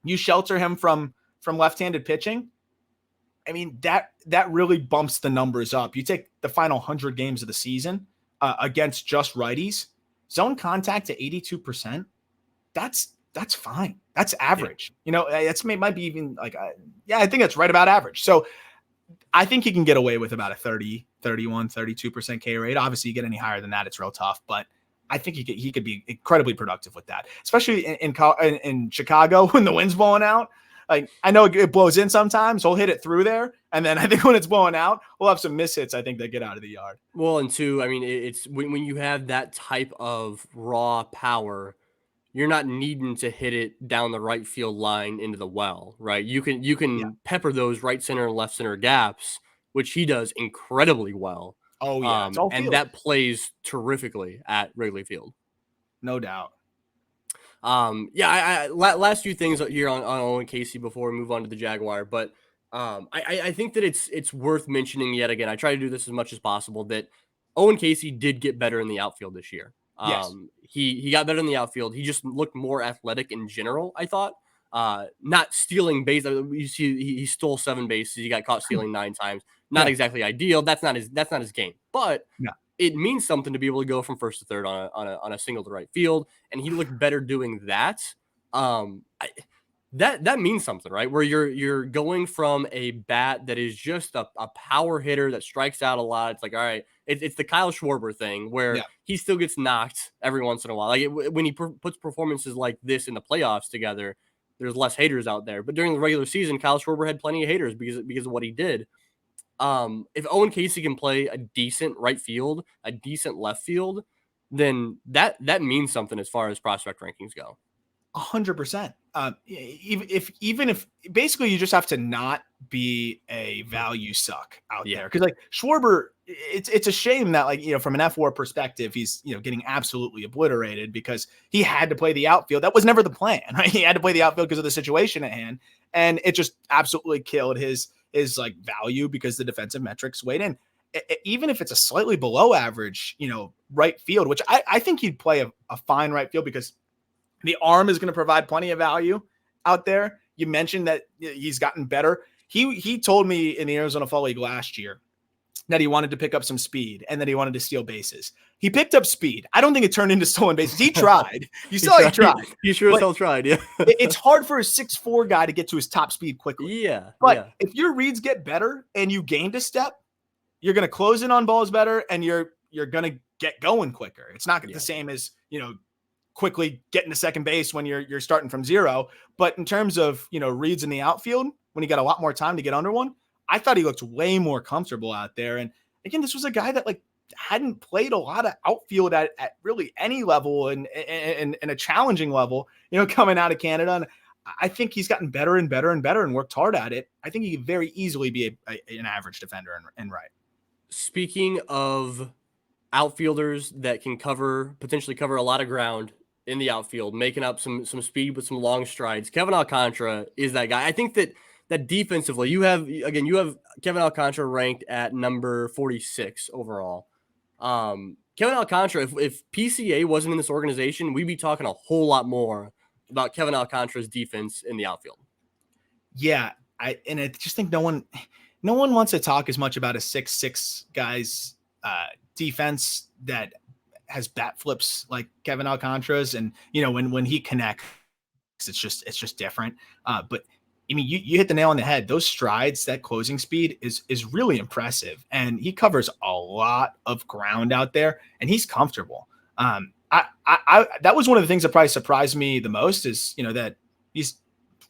you shelter him from left-handed pitching. I mean, that really bumps the numbers up. You take the final 100 games of the season against just righties, zone contact to 82%. That's fine. That's average. You know, that's might be even like, I think that's right about average. So I think he can get away with about a 30, 31, 32% K rate. Obviously, you get any higher than that, it's real tough. But I think he could be incredibly productive with that, especially in Chicago when the wind's blowing out. Like, I know it blows in sometimes. He'll hit it through there. And then I think when it's blowing out, we'll have some mishits, I think, that get out of the yard. Well, and two, I mean, it's when you have that type of raw power, you're not needing to hit it down the right field line into the well, right? You can pepper those right center and left center gaps, which he does incredibly well. Oh, yeah. It's all and field. that plays terrifically at Wrigley Field. No doubt. Last few things here on Owen Casey before we move on to the Jaguar, but I think that it's worth mentioning yet again. I try to do this as much as possible that Owen Casey did get better in the outfield this year. Yes. He got better in the outfield. He just looked more athletic in general, I thought. Not stealing base. You see, he stole 7 bases. He got caught stealing 9 times. Not exactly ideal. That's not his game. But it means something to be able to go from first to third on a single to right field, and he looked better doing that. That means something, right? Where you're going from a bat that is just a power hitter that strikes out a lot. It's like, all right, it's the Kyle Schwarber thing where he still gets knocked every once in a while. Like when he puts performances like this in the playoffs together, there's less haters out there. But during the regular season, Kyle Schwarber had plenty of haters because of what he did. If Owen Casey can play a decent right field, a decent left field, then that means something as far as prospect rankings go. 100%. Even if basically you just have to not be a value suck out there. Cause like Schwarber, it's a shame that, like, you know, from an F4 perspective, he's, you know, getting absolutely obliterated because he had to play the outfield. That was never the plan, right? He had to play the outfield because of the situation at hand. And it just absolutely killed his like value because the defensive metrics weighed in. Even if it's a slightly below average, you know, right field, which I think he'd play a fine right field because the arm is going to provide plenty of value out there. You mentioned that he's gotten better. He told me in the Arizona Fall League last year that he wanted to pick up some speed and that he wanted to steal bases. He picked up speed. I don't think it turned into stolen bases. He tried. You saw he tried. He sure as hell tried. Yeah. It's hard for a 6'4" guy to get to his top speed quickly. Yeah. But if your reads get better and you gained a step, you're going to close in on balls better and you're going to get going quicker. It's not the same as, you know, quickly getting to second base when you're starting from zero. But in terms of, you know, reads in the outfield, when he got a lot more time to get under one, I thought he looked way more comfortable out there. And again, this was a guy that, like, hadn't played a lot of outfield at really any level and a challenging level, you know, coming out of Canada. And I think he's gotten better and better and better and worked hard at it. I think he could very easily be an average defender and right. Speaking of outfielders that can potentially cover a lot of ground in the outfield, making up some speed with some long strides, Kevin Alcantara is that guy. I think that defensively, you have Kevin Alcantara ranked at number 46 overall. Kevin Alcantara, if PCA wasn't in this organization, we'd be talking a whole lot more about Kevin Alcantara's defense in the outfield. Yeah, I just think no one wants to talk as much about a 6'6" guy's defense that has bat flips like Kevin Alcantara's, and you know when he connects, it's just different. But I mean, you hit the nail on the head. Those strides, that closing speed is really impressive, and he covers a lot of ground out there, and he's comfortable. That was one of the things that probably surprised me the most is, you know, that he's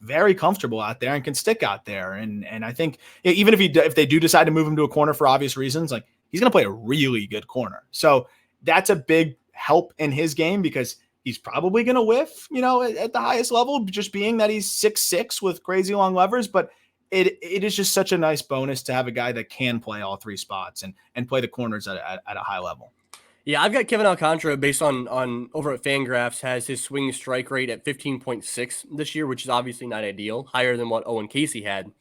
very comfortable out there and can stick out there. And I think even if they do decide to move him to a corner for obvious reasons, like, he's going to play a really good corner. So that's a big help in his game because he's probably going to whiff, you know, at the highest level, just being that he's 6'6" with crazy long levers. But it is just such a nice bonus to have a guy that can play all 3 spots and play the corners at a high level. Yeah, I've got Kevin Alcantara based on over at Fangraphs has his swing strike rate at 15.6 this year, which is obviously not ideal, higher than what Owen Casey had.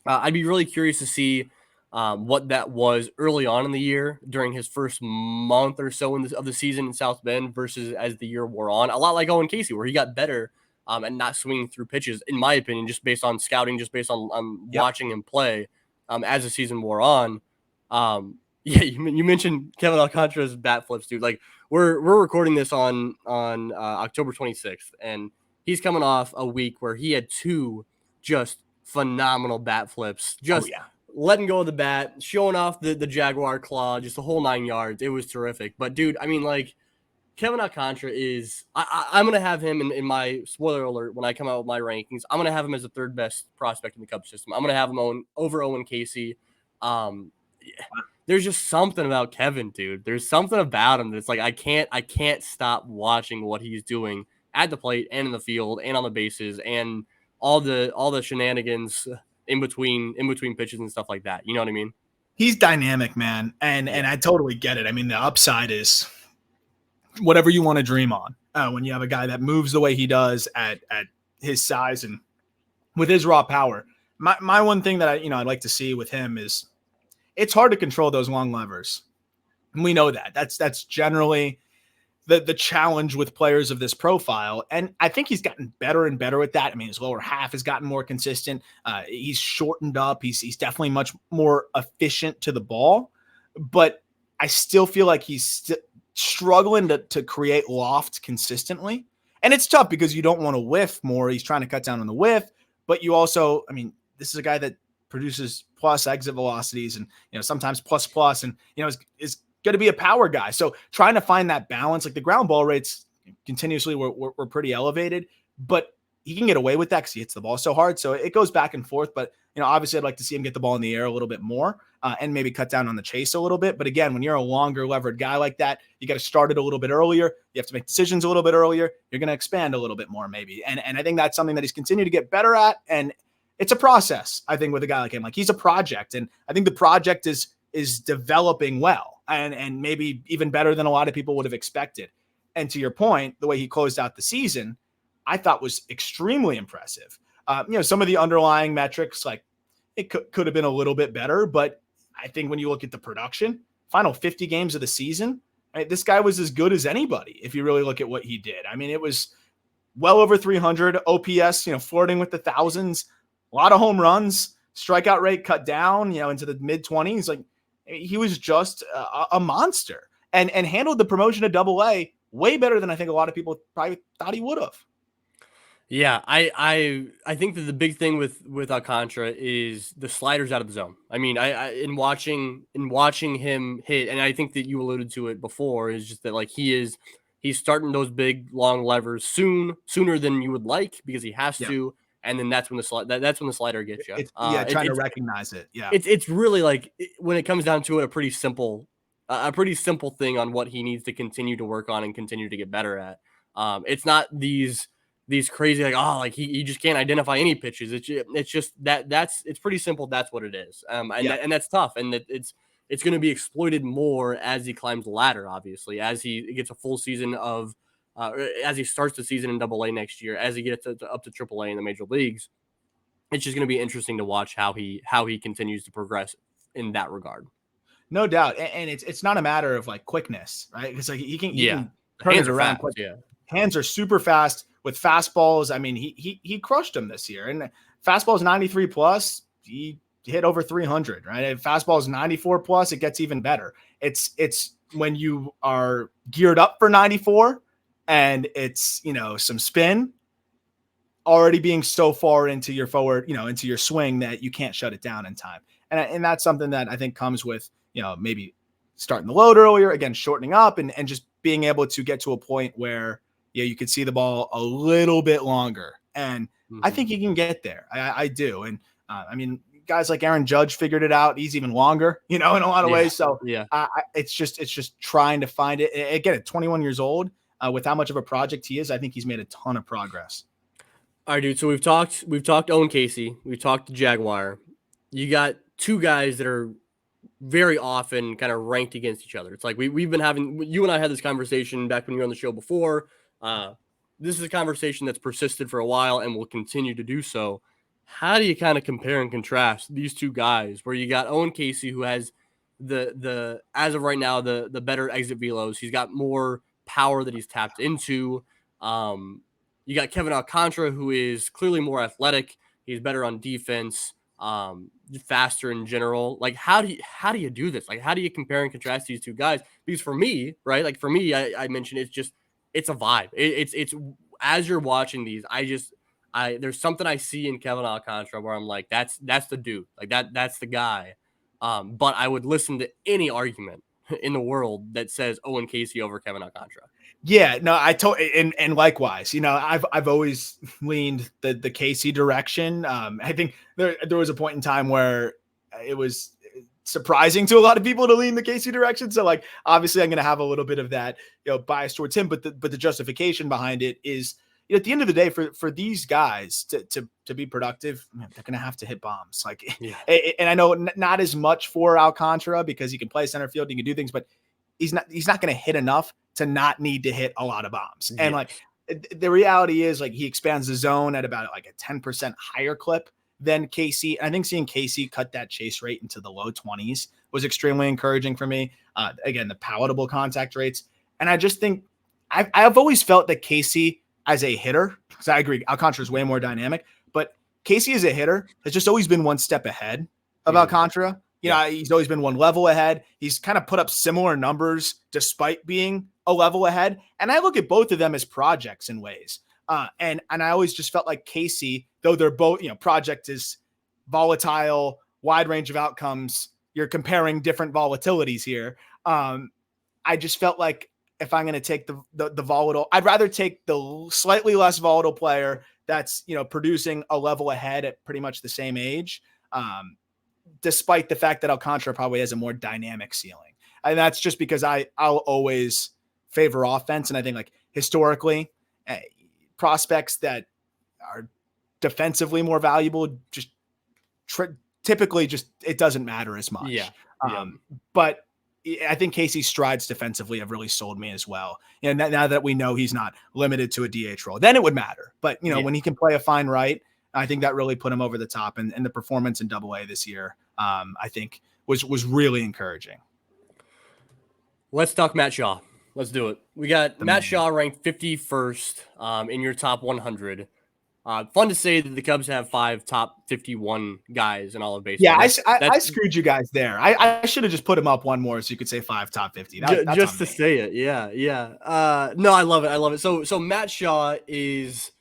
I'd be really curious to see what that was early on in the year during his first month or so of the season in South Bend versus as the year wore on. A lot like Owen Casey, where he got better and not swinging through pitches, in my opinion, just based on scouting, just based on Yep. watching him play as the season wore on. Yeah, you mentioned Kevin Alcantara's bat flips, dude. Like we're recording this on October 26th, and he's coming off a week where he had 2 just phenomenal bat flips, just letting go of the bat, showing off the Jaguar claw, just the whole 9 yards. It was terrific. But dude, I mean, like Kevin Alcantara is I'm gonna have him in my spoiler alert when I come out with my rankings. I'm gonna have him as the 3rd best prospect in the Cubs system. I'm gonna have him over Owen Casey. There's just something about Kevin, dude. There's something about him that's like I can't stop watching what he's doing at the plate and in the field and on the bases and all the shenanigans in between pitches and stuff like that. You know what I mean? He's dynamic, man. And I totally get it. I mean, the upside is whatever you want to dream on. When you have a guy that moves the way he does at his size and with his raw power. My one thing that I'd like to see with him is it's hard to control those long levers. And we know that. That's generally the challenge with players of this profile. And I think he's gotten better and better at that. I mean, his lower half has gotten more consistent. He's shortened up. He's definitely much more efficient to the ball. But I still feel like he's struggling to create loft consistently. And it's tough because you don't want to whiff more. He's trying to cut down on the whiff. But you also, I mean, this is a guy that produces plus exit velocities and, sometimes plus, and, is going to be a power guy. So trying to find that balance, like the ground ball rates continuously were pretty elevated, but he can get away with that because he hits the ball so hard. So it goes back and forth, but obviously I'd like to see him get the ball in the air a little bit more and maybe cut down on the chase a little bit. But again, when you're a longer levered guy like that, you got to start it a little bit earlier. You have to make decisions a little bit earlier. You're going to expand a little bit more maybe. And I think that's something that he's continued to get better at. And it's a process, I think, with a guy like him. Like he's a project, and I think the project is developing well and maybe even better than a lot of people would have expected. And to your point, the way he closed out the season, I thought was extremely impressive. Some of the underlying metrics, like it could have been a little bit better, but I think when you look at the production, final 50 games of the season, right, this guy was as good as anybody. If you really look at what he did, I mean, it was well over 300 OPS, flirting with the thousands, a lot of home runs, strikeout rate cut down, into the mid 20s. Like he was just a monster and handled the promotion to Double-A way better than I think a lot of people probably thought he would have. Yeah, I think that the big thing with Alcantara is the sliders out of the zone. I mean, I in watching him hit, and I think that you alluded to it before, is just that like he's starting those big long levers sooner than you would like because he has to, and then that's when the slider gets you. Trying to recognize it. Yeah, it's really like when it comes down to it, a pretty simple thing on what he needs to continue to work on and continue to get better at. It's not these crazy like he just can't identify any pitches. It's just it's pretty simple. That's what it is. And that's tough. And it's going to be exploited more as he climbs the ladder. Obviously, as he gets a full season of, as he starts the season in Double-A next year, as he gets up to Triple-A in the major leagues, it's just going to be interesting to watch how he continues to progress in that regard. No doubt. And it's not a matter of like quickness, right? Because like he can turn hands it around fast, quick. Yeah. Hands are super fast with fastballs. I mean, he crushed them this year. And fastballs 93 plus, he hit over 300, right? If fastball is 94 plus, it gets even better. It's when you are geared up for 94 and it's, some spin already being so far into your forward, into your swing that you can't shut it down in time. And that's something that I think comes with, maybe starting the load earlier, again, shortening up and just being able to get to a point where, you could see the ball a little bit longer. And I think he can get there. I do. And I mean, guys like Aaron Judge figured it out. He's even longer, in a lot of ways. So it's just trying to find it. Again, at 21 years old, with how much of a project he is, I think he's made a ton of progress. All right, dude. So we've talked Owen Casey. We've talked Jaguar. You got 2 guys that are very often kind of ranked against each other. It's like we've been having, you and I had this conversation back when you were on the show before. This is a conversation that's persisted for a while and will continue to do so. how do you kind of compare and contrast these two guys where you got Owen Casey, who has the as of right now, the better exit velos. He's got more power that he's tapped into. You got Kevin Alcantara, who is clearly more athletic. He's better on defense, faster in general. Like, how do you do this? Like, how do you compare and contrast these two guys? Because for me, right, like for me, I mentioned it's a vibe. It's as you're watching these, there's something I see in Kevin Alcantara where I'm like, that's the dude. Like that's the guy. But I would listen to any argument in the world that says Owen Casey over Kevin Alcantara. Yeah, no, I told, and likewise, I've always leaned the Casey direction. I think there was a point in time where it was surprising to a lot of people to lean the Casey direction. So like, obviously I'm going to have a little bit of that, bias towards him, but the justification behind it is, at the end of the day, for these guys to be productive, man, they're going to have to hit bombs. Like, yeah. And I know not as much for Alcantara because he can play center field, he can do things, but he's not going to hit enough to not need to hit a lot of bombs. And like, the reality is, like, he expands the zone at about like a 10% higher clip than Casey. I think seeing Casey cut that chase rate into the low 20s was extremely encouraging for me. Again, the palatable contact rates. And I just think I've always felt that Casey as a hitter, because I agree, Alcantara is way more dynamic, but Casey as a hitter has just always been one step ahead of Alcantara. He's always been one level ahead. He's kind of put up similar numbers despite being a level ahead. And I look at both of them as projects in ways. And I always just felt like Casey, though they're both, project is volatile, wide range of outcomes. You're comparing different volatilities here. I just felt like if I'm going to take the volatile, I'd rather take the slightly less volatile player that's, producing a level ahead at pretty much the same age. Despite the fact that Alcantara probably has a more dynamic ceiling. And that's just because I'll always favor offense. And I think, like, historically, prospects that are defensively more valuable, just typically just, it doesn't matter as much. Yeah. But I think Casey's strides defensively have really sold me as well. Now that we know he's not limited to a DH role, then it would matter. But, when he can play a fine right, I think that really put him over the top, and the performance in Double-A this year, I think was really encouraging. Let's talk Matt Shaw. Let's do it. We got Matt Shaw ranked 51st in your top 100. Fun to say that the Cubs have 5 top 51 guys in all of baseball. Yeah, I screwed you guys there. I should have just put him up one more so you could say 5 top 50. That's just to say it. Yeah. No, I love it. So Matt Shaw is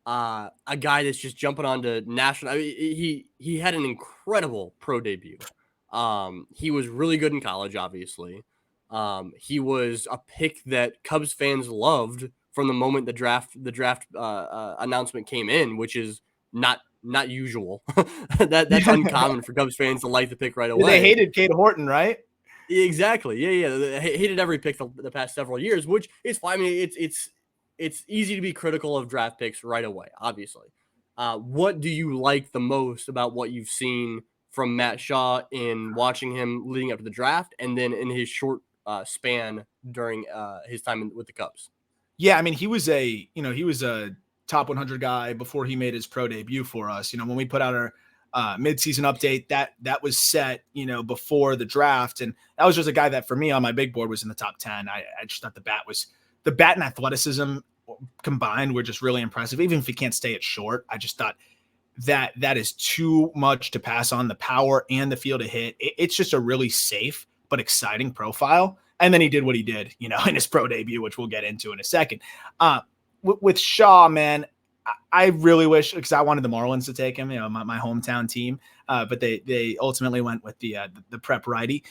a guy that's just jumping onto national. I mean, he had an incredible pro debut. He was really good in college, obviously. He was a pick that Cubs fans loved from the moment the draft announcement came in, which is not usual. That's uncommon for Cubs fans to like the pick right away. They hated Cade Horton, right? Exactly. Yeah. They hated every pick the past several years, which is fine. I mean, it's easy to be critical of draft picks right away, obviously. What do you like the most about what you've seen from Matt Shaw in watching him leading up to the draft and then in his short span during his time with the Cubs? Yeah, I mean, he was a top 100 guy before he made his pro debut for us. When we put out our midseason update, that was set, before the draft. And that was just a guy that for me on my big board was in the top 10. I just thought the bat and athleticism combined were just really impressive. Even if he can't stay at short, I just thought that is too much to pass on. The power and the feel to hit. It's just a really safe but exciting profile. And then he did what he did, in his pro debut, which we'll get into in a second. With Shaw, man, I really wish, because I wanted the Marlins to take him, my hometown team, but they ultimately went with the prep righty.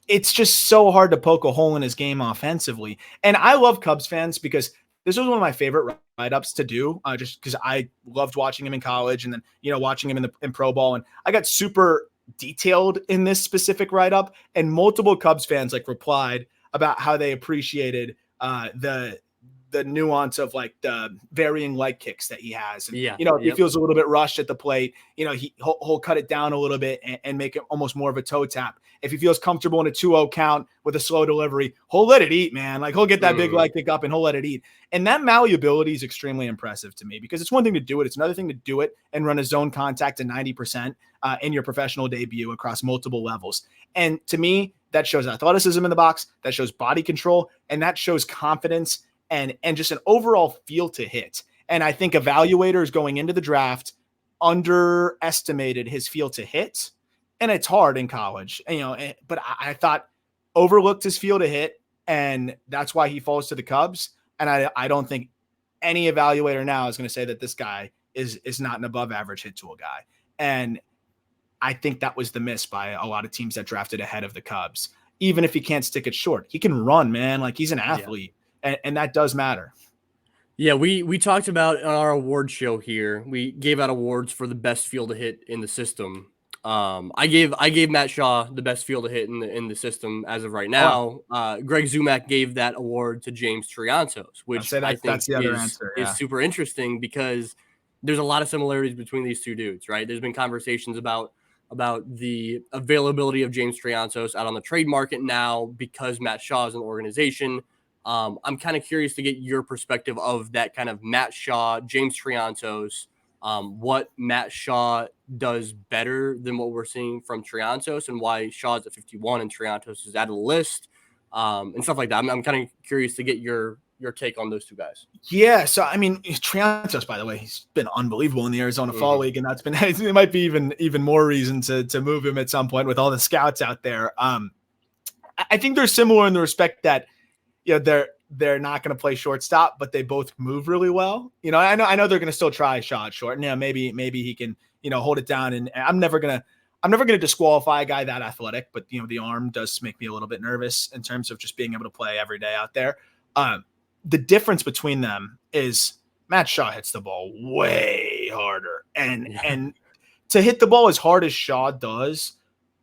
It's just so hard to poke a hole in his game offensively. And I love Cubs fans because this was one of my favorite write-ups to do, just because I loved watching him in college and then, watching him in pro ball. And I got super detailed in this specific write-up, and multiple Cubs fans replied about how they appreciated the the nuance of like the varying leg kicks that he has. And, Yeah. if he feels a little bit rushed at the plate, he'll cut it down a little bit and make it almost more of a toe tap. If he feels comfortable in a 2-0 count with a slow delivery, he'll let it eat, man. Like he'll get that big leg kick up and he'll let it eat. And that malleability is extremely impressive to me, because it's one thing to do it. It's another thing to do it and run a zone contact to 90% in your professional debut across multiple levels. And to me, that shows athleticism in the box, that shows body control, and that shows confidence and just an overall feel to hit. And I think evaluators going into the draft underestimated his feel to hit. And it's hard in college, but I thought overlooked his feel to hit, and that's why he falls to the Cubs. And I don't think any evaluator now is going to say that this guy is not an above average hit tool guy. And I think that was the miss by a lot of teams that drafted ahead of the Cubs. Even if he can't stick it short, he can run, man. Like he's an athlete, and that does matter. Yeah, we talked about on our award show here. We gave out awards for the best field to hit in the system. I gave Matt Shaw the best field to hit in the system as of right now. Greg Zumack gave that award to James Triantos, which I think that's the other answer. Is super interesting, because there's a lot of similarities between these two dudes, right? There's been conversations about the availability of James Triantos out on the trade market now because Matt Shaw is an organization. I'm kind of curious to get your perspective of that kind of Matt Shaw, James Triantos, what Matt Shaw does better than what we're seeing from Triantos, and why Shaw's at 51 and Triantos is out of the list, and stuff like that. I'm kind of curious to get your take on those two guys. Yeah. So, I mean, Triantos, by the way, he's been unbelievable in the Arizona Fall League, and it might be even more reason to move him at some point with all the scouts out there. I think they're similar in the respect that, they're not going to play shortstop, but they both move really well. I know they're going to still try Shaw at short. And maybe he can, hold it down. And I'm never going to disqualify a guy that athletic, but the arm does make me a little bit nervous in terms of just being able to play every day out there. The difference between them is Matt Shaw hits the ball way harder, and to hit the ball as hard as Shaw does,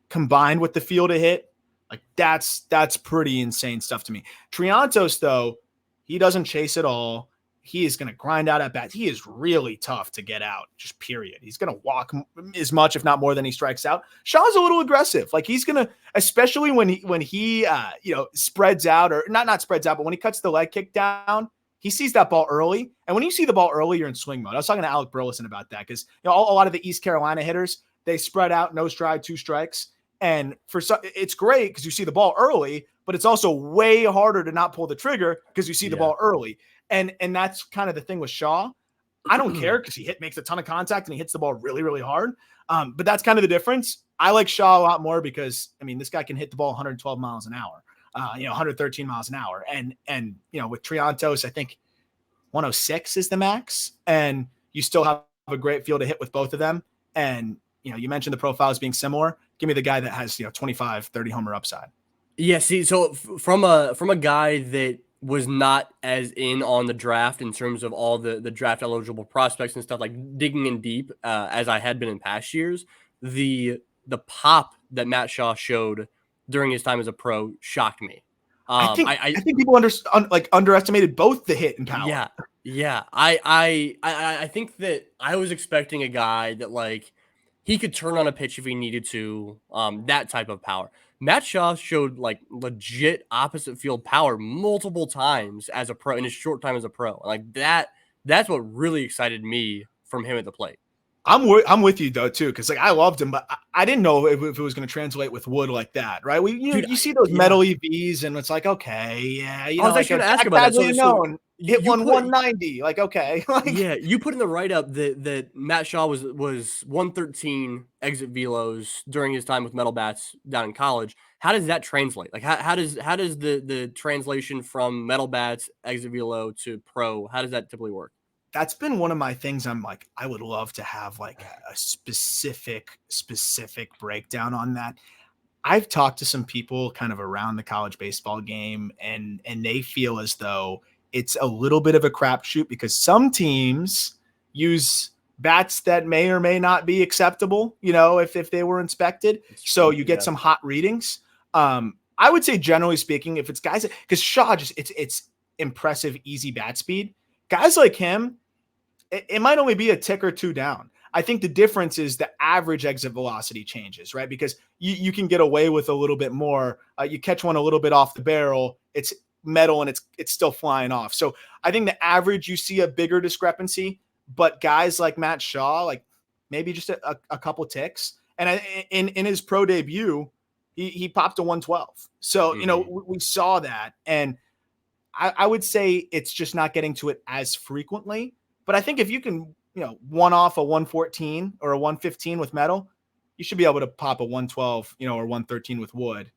combined with the feel to hit, like that's pretty insane stuff to me. Triantos, though, he doesn't chase at all. He is going to grind out at bats. He is really tough to get out, just period. He's going to walk as much, if not more, than he strikes out. Shaw's a little aggressive. Like he's going to, especially when he spreads out, or not spreads out, but when he cuts the leg kick down, he sees that ball early. And when you see the ball early, you're in swing mode. I was talking to Alec Burleson about that, because a lot of the East Carolina hitters, they spread out, no stride, 2 strikes. And it's great because you see the ball early, but it's also way harder to not pull the trigger because you see the ball early. And that's kind of the thing with Shaw. I don't care because he makes a ton of contact and he hits the ball really, really hard. But that's kind of the difference. I like Shaw a lot more because, this guy can hit the ball 112 miles an hour, 113 miles an hour. And with Triantos, I think 106 is the max. And you still have a great field to hit with both of them. And, you mentioned the profiles being similar. Give me the guy that has 25, 30 homer upside. Yeah, see, so from a guy that was not as in on the draft in terms of all the draft eligible prospects and stuff, like digging in deep as I had been in past years, the pop that Matt Shaw showed during his time as a pro shocked me. I think people underestimated both the hit and power. Yeah. I think that I was expecting a guy that he could turn on a pitch if he needed to, that type of power. Matt Shaw showed legit opposite field power multiple times as a pro in his short time as a pro. That's what really excited me from him at the plate. I'm with you though too, because I loved him, but I didn't know if it was going to translate with wood like that, right? You see those metal EVs, and it's okay, yeah. I was actually going to ask about that. So hit 190, okay. You put in the write up that Matt Shaw was 113 exit velos during his time with metal bats down in college. How does that translate? How does the translation from metal bats exit velo to pro? How does that typically work? That's been one of my things. I'm I would love to have a specific breakdown on that. I've talked to some people kind of around the college baseball game, and they feel as though it's a little bit of a crapshoot because some teams use bats that may or may not be acceptable, if they were inspected. So you get some hot readings. I would say generally speaking, if it's guys, because Shaw just it's impressive, easy bat speed. Guys like him, it might only be a tick or two down. I think the difference is the average exit velocity changes, right? Because you can get away with a little bit more. You catch one a little bit off the barrel, it's metal and it's still flying off. So I think the average, you see a bigger discrepancy, but guys like Matt Shaw, like maybe just a couple ticks. And in his pro debut, he popped a 112. So, we saw that. And I would say it's just not getting to it as frequently. But I think if you can, one off a 114 or a 115 with metal, you should be able to pop a 112, or 113 with wood.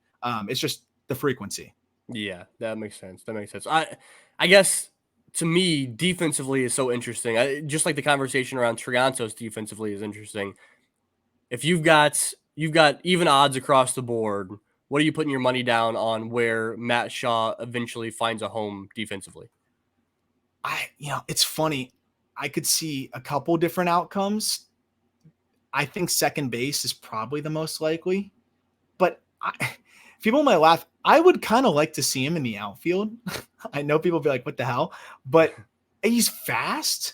It's just the frequency. Yeah, that makes sense. I guess to me, defensively is so interesting. Just like the conversation around Triantos defensively is interesting. If you've got even odds across the board, what are you putting your money down on where Matt Shaw eventually finds a home defensively? It's funny. I could see a couple different outcomes. I think second base is probably the most likely, but people might laugh. I would kind of like to see him in the outfield. I know people be like, what the hell? But he's fast.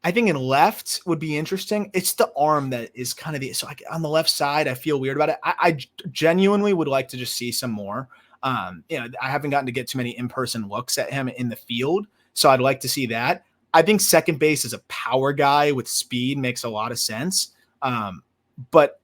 I think in left would be interesting. It's the arm that is kind of on the left side, I feel weird about it. I genuinely would like to just see some more. I haven't gotten to get too many in-person looks at him in the field. So I'd like to see that. I think second base is a power guy with speed makes a lot of sense. But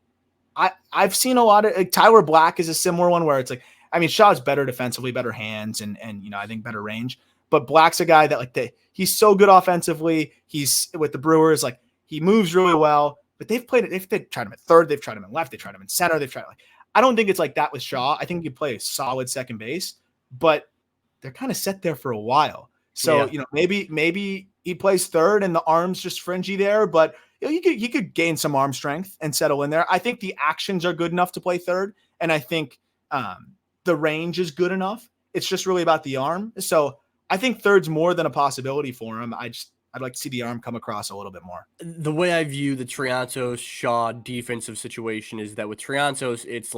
I've seen a lot of Tyler Black is a similar one where it's like, Shaw's better defensively, better hands, and I think better range. But Black's a guy that he's so good offensively. He's with the Brewers, like he moves really well. But they've tried him at third, they've tried him in left, they've tried him in center, I don't think it's like that with Shaw. I think you play a solid second base, but they're kind of set there for a while. So maybe he plays third and the arm's just fringy there, but he could gain some arm strength and settle in there. I think the actions are good enough to play third, and I think the range is good enough. It's just really about the arm. So I think third's more than a possibility for him. I'd like to see the arm come across a little bit more. The way I view the Triantos Shaw defensive situation is that with Triantos, it's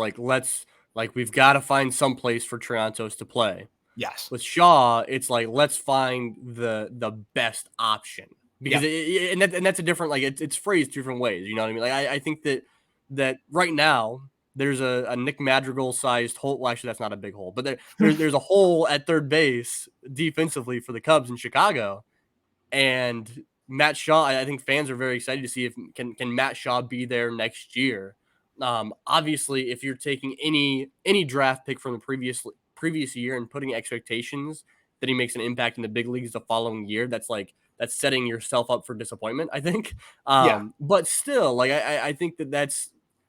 we've got to find some place for Triantos to play. Yes. With Shaw, it's like, let's find the best option, because that's a different, it's phrased different ways. You know what I mean? Like, I think that right now there's a Nick Madrigal sized hole. Well, actually, that's not a big hole, but there's a hole at third base defensively for the Cubs in Chicago. And Matt Shaw, I think fans are very excited to see if can Matt Shaw be there next year. Obviously, if you're taking any draft pick from the previous year and putting expectations that he makes an impact in the big leagues the following year, that's setting yourself up for disappointment, I think. But still, I think that's,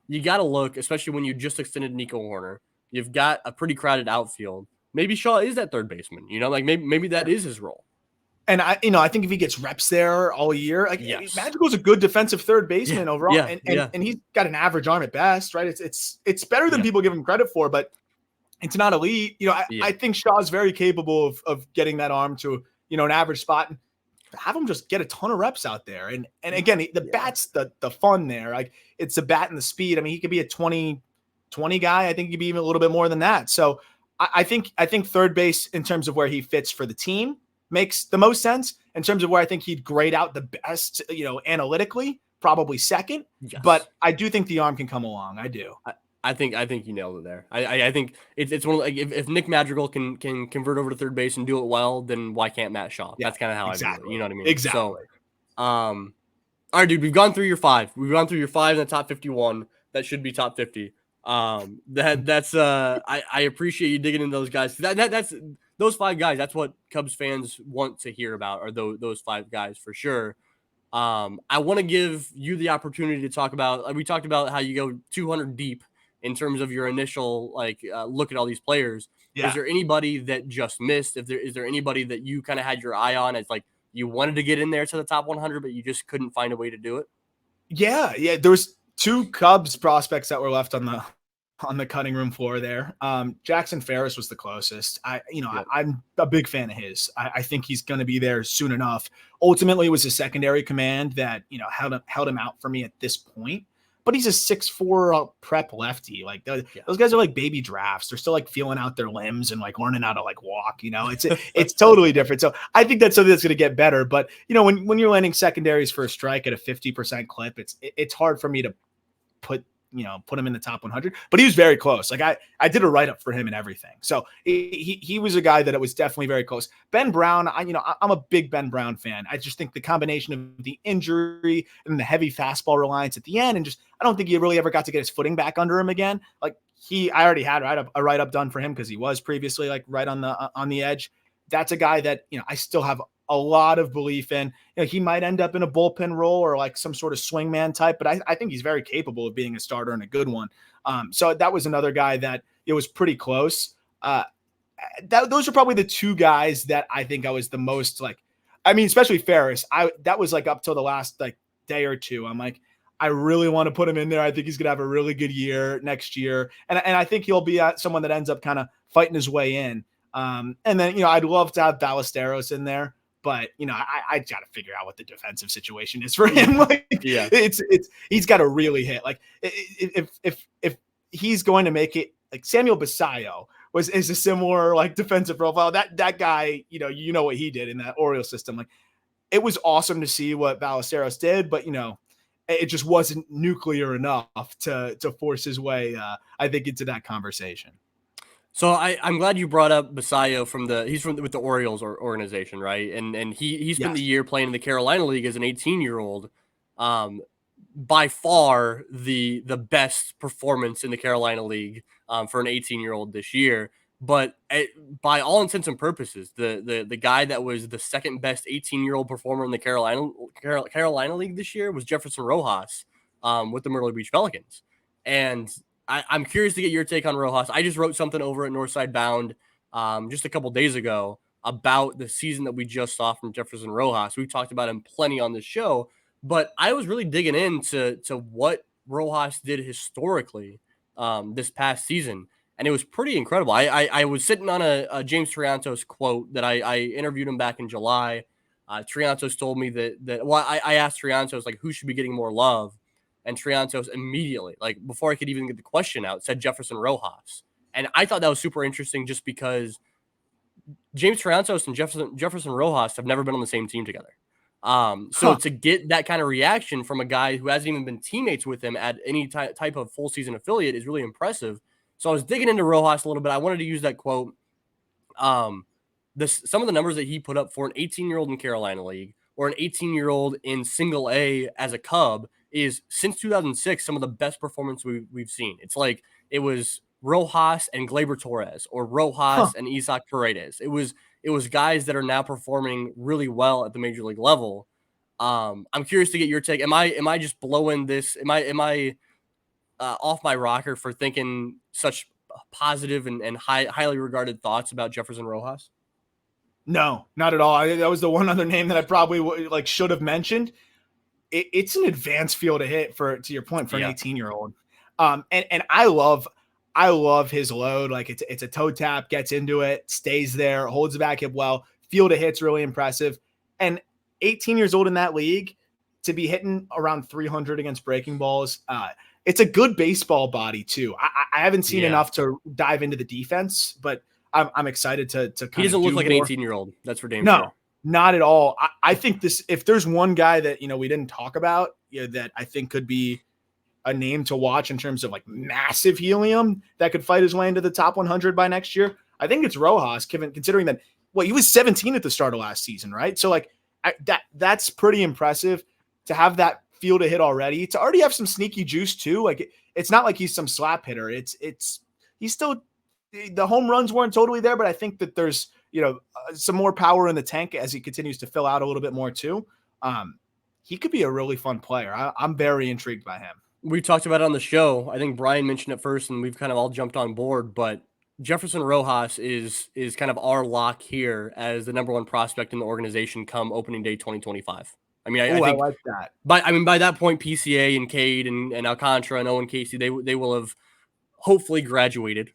you got to look, especially when you just extended Nico Hoerner. You've got a pretty crowded outfield. Maybe Shaw is that third baseman, maybe that is his role. And I think if he gets reps there all year, Madrigal's a good defensive third baseman overall, and he's got an average arm at best, right? It's better than people give him credit for, but it's not elite. I think Shaw's very capable of getting that arm to an average spot, and have him just get a ton of reps out there. And again, the bat's the fun there. Like, it's the bat and the speed. He could be a 20 guy. I think he could be even a little bit more than that. So I think third base, in terms of where he fits for the team, makes the most sense. In terms of where I think he'd grade out the best, analytically, probably second. Yes. But I do think the arm can come along. I do. I think you nailed it there. I think it's one of, if Nick Madrigal can convert over to third base and do it well, then why can't Matt Shaw? That's kind of how I view it. You know what I mean? Exactly. So, all right, dude, we've gone through your five. We've gone through your five in the top 51. That should be top 50. That's I appreciate you digging into those guys. That's those five guys. That's what Cubs fans want to hear about, are those five guys for sure. I want to give you the opportunity to talk about. We talked about how you go 200 deep in terms of your initial look at all these players. Is there anybody that just missed? Is there anybody that you kind of had your eye on as you wanted to get in there to the top 100, but you just couldn't find a way to do it? Yeah. There was two Cubs prospects that were left on the cutting room floor there. Jackson Ferris was the closest. I'm a big fan of his. I think he's going to be there soon enough. Ultimately, it was a secondary command that held him out for me at this point. but he's a 6'4" prep lefty. Like those guys are like baby drafts. They're still like feeling out their limbs and like learning how to like walk, it's totally different. So I think that's something that's going to get better. But when you're landing secondaries for a strike at a 50% clip, it's hard for me to put him in the top 100, but he was very close. Like I did a write-up for him and everything. So he was a guy that it was definitely very close. Ben Brown, I'm a big Ben Brown fan. I just think the combination of the injury and the heavy fastball reliance at the end, and just, I don't think he really ever got to get his footing back under him again. Like I already had a write-up done for him because he was previously like right on the edge. That's a guy that, I still have a lot of belief in. He might end up in a bullpen role or like some sort of swingman type, but I think he's very capable of being a starter and a good one. So that was another guy that it was pretty close. Those are probably the two guys that I think I was the most like, especially Ferris. That was like up till the last like day or two. I'm like, I really want to put him in there. I think he's going to have a really good year next year. And I think he'll be someone that ends up kind of fighting his way in. And then, I'd love to have Ballesteros in there. But I got to figure out what the defensive situation is for him. Like, yeah, he's got to really hit. Like, if he's going to make it, like Samuel Basayo is a similar like defensive profile. That guy, what he did in that Orioles system. Like, it was awesome to see what Ballesteros did, but it just wasn't nuclear enough to force his way, I think, into that conversation. So I'm glad you brought up Basayo with the Orioles organization, right? And he spent the year playing in the Carolina League as an 18-year-old. By far the best performance in the Carolina League for an 18-year-old this year. But by all intents and purposes, the guy that was the second best 18-year-old performer in the Carolina League this year was Jefferson Rojas with the Myrtle Beach Pelicans. And I'm curious to get your take on Rojas. I just wrote something over at Northside Bound just a couple days ago about the season that we just saw from Jefferson Rojas. We talked about him plenty on the show, but I was really digging into what Rojas did historically this past season, and it was pretty incredible. I was sitting on a James Triantos quote that I interviewed him back in July. Triantos told me that I asked Triantos, like, who should be getting more love? And Triantos immediately, like before I could even get the question out, said Jefferson Rojas. And I thought that was super interesting just because James Triantos and Jefferson Rojas have never been on the same team together. So to get that kind of reaction from a guy who hasn't even been teammates with him at any type of full season affiliate is really impressive. So I was digging into Rojas a little bit. I wanted to use that quote. Some of the numbers that he put up for an 18-year-old in Carolina League or an 18-year-old in single A as a Cub is, since 2006, some of the best performance we've seen. It's like it was Rojas and Gleyber Torres or Rojas and Isaac Paredes. It was guys that are now performing really well at the major league level. I'm curious to get your take. Am I just blowing this? Am I off my rocker for thinking such positive and highly regarded thoughts about Jefferson Rojas? No, not at all. That was the one other name that I probably should have mentioned. It's an advanced field to hit to your point, for an 18-year-old. And I love his load. Like it's a toe tap, gets into it, stays there, holds the back hip well. Field of hit's really impressive. And 18 years old in that league, to be hitting around 300 against breaking balls, it's a good baseball body too. I haven't seen enough to dive into the defense, but I'm excited to he doesn't look like an 18-year-old. That's for damn sure. Not at all. I think if there's one guy that, we didn't talk about, that I think could be a name to watch in terms of like massive helium that could fight his way into the top 100 by next year, I think it's Rojas, considering that, he was 17 at the start of last season, right? So like that's pretty impressive to have that field to hit already, to already have some sneaky juice too. Like it's not like he's some slap hitter. He's still, the home runs weren't totally there, but I think that there's, some more power in the tank as he continues to fill out a little bit more too. He could be a really fun player. I'm very intrigued by him. We talked about it on the show. I think Brian mentioned it first, and we've kind of all jumped on board. But Jefferson Rojas is kind of our lock here as the number one prospect in the organization come opening day 2025. I mean, I think I like that. By that point, PCA and Cade and Alcantara and Owen Casey, they will have hopefully graduated,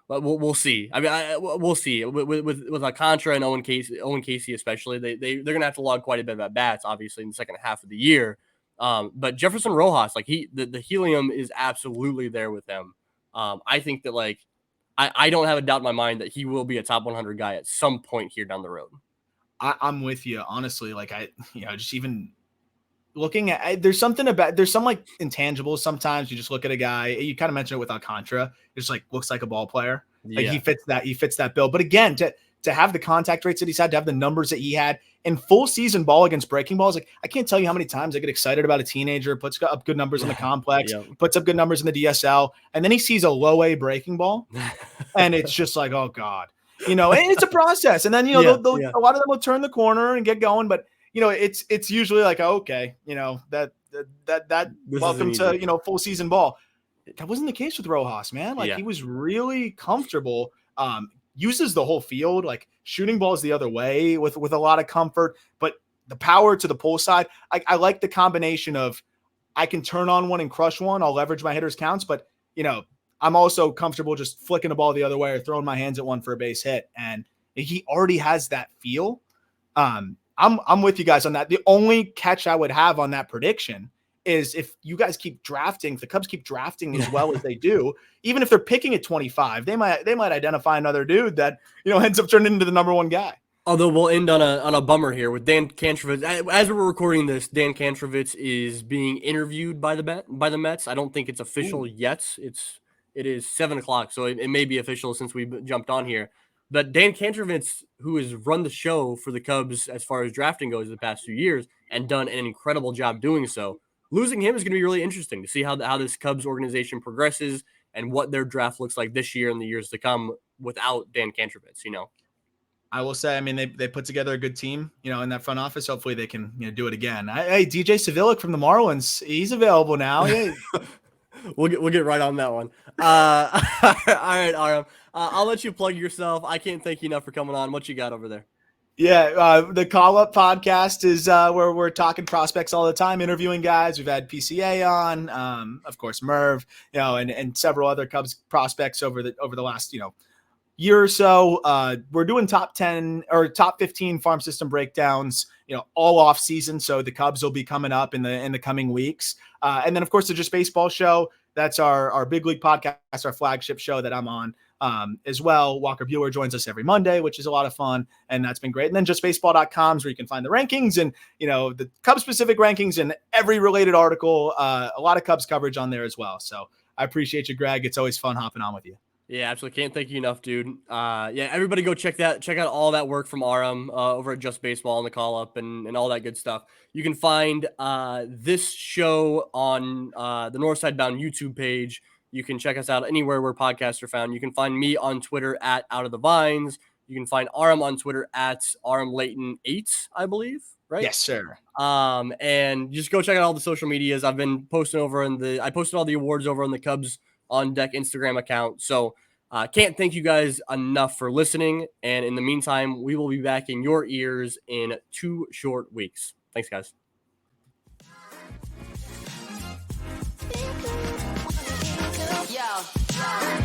but we'll see. I mean, we'll see with Alcantara and Owen Casey especially. They're gonna have to log quite a bit of at bats, obviously, in the second half of the year. But Jefferson Rojas, like the helium is absolutely there with him. I think that like I don't have a doubt in my mind that he will be a top 100 guy at some point here down the road. I'm with you, honestly. Like just even looking at, there's some like intangibles. Sometimes you just look at a guy, you kind of mentioned it with Alcantara, it just like looks like a ball player. Like he fits that bill. But again, to have the contact rates that he's had, to have the numbers that he had in full season ball against breaking balls, like I can't tell you how many times I get excited about a teenager, puts up good numbers in the complex, puts up good numbers in the DSL, and then he sees a low A breaking ball, and it's just like, oh God, and it's a process. And then a lot of them will turn the corner and get going, but it's usually like, oh, okay, that welcome to full season ball. That wasn't the case with Rojas, man. Like he was really comfortable. Uses the whole field, like shooting balls the other way with a lot of comfort, but the power to the pull side. I like the combination of I can turn on one and crush one. I'll leverage my hitters counts, but I'm also comfortable just flicking the ball the other way or throwing my hands at one for a base hit. And he already has that feel. I'm with you guys on that. The only catch I would have on that prediction is if you guys keep drafting, if the Cubs keep drafting as well as they do, even if they're picking at 25, they might identify another dude that, ends up turning into the number one guy. Although we'll end on a bummer here with Dan Kantrovitz. As we're recording this, Dan Kantrovitz is being interviewed by the Mets. I don't think it's official yet. It is 7:00, so it may be official since we jumped on here. But Dan Kantrovitz, who has run the show for the Cubs as far as drafting goes the past few years and done an incredible job doing so, losing him is going to be really interesting to see how this Cubs organization progresses and what their draft looks like this year and the years to come without Dan Kantrovitz, I will say, I mean, they put together a good team, in that front office. Hopefully they can do it again. Hey, DJ Savilic from the Marlins, he's available now. Hey. We'll get right on that one. All right, Aram. I'll let you plug yourself. I can't thank you enough for coming on. What you got over there? Yeah, the Call Up podcast is where we're talking prospects all the time, interviewing guys. We've had PCA on, of course, Merv, and several other Cubs prospects over the last year or so. We're doing top 10 or top 15 farm system breakdowns, all off season. So the Cubs will be coming up in the coming weeks, and then of course the Just Baseball show. That's our big league podcast, our flagship show that I'm on. As well. Walker Buehler joins us every Monday, which is a lot of fun, and that's been great. And then justbaseball.com is where you can find the rankings and, the Cubs specific rankings and every related article, a lot of Cubs coverage on there as well. So I appreciate you, Greg. It's always fun hopping on with you. Yeah, absolutely. Can't thank you enough, dude. Everybody go check out all that work from Aram over at Just Baseball and the Call Up and all that good stuff. You can find this show on the Northside Bound YouTube page. You can check us out anywhere where podcasts are found. You can find me on Twitter at Out of the Vines. You can find Aram on Twitter at Aram Leighton 8, I believe, right? Yes, sir. And just go check out all the social medias. I've been posting I posted all the awards over on the Cubs on Deck Instagram account. So can't thank you guys enough for listening. And in the meantime, we will be back in your ears in 2 short weeks. Thanks, guys. Yo.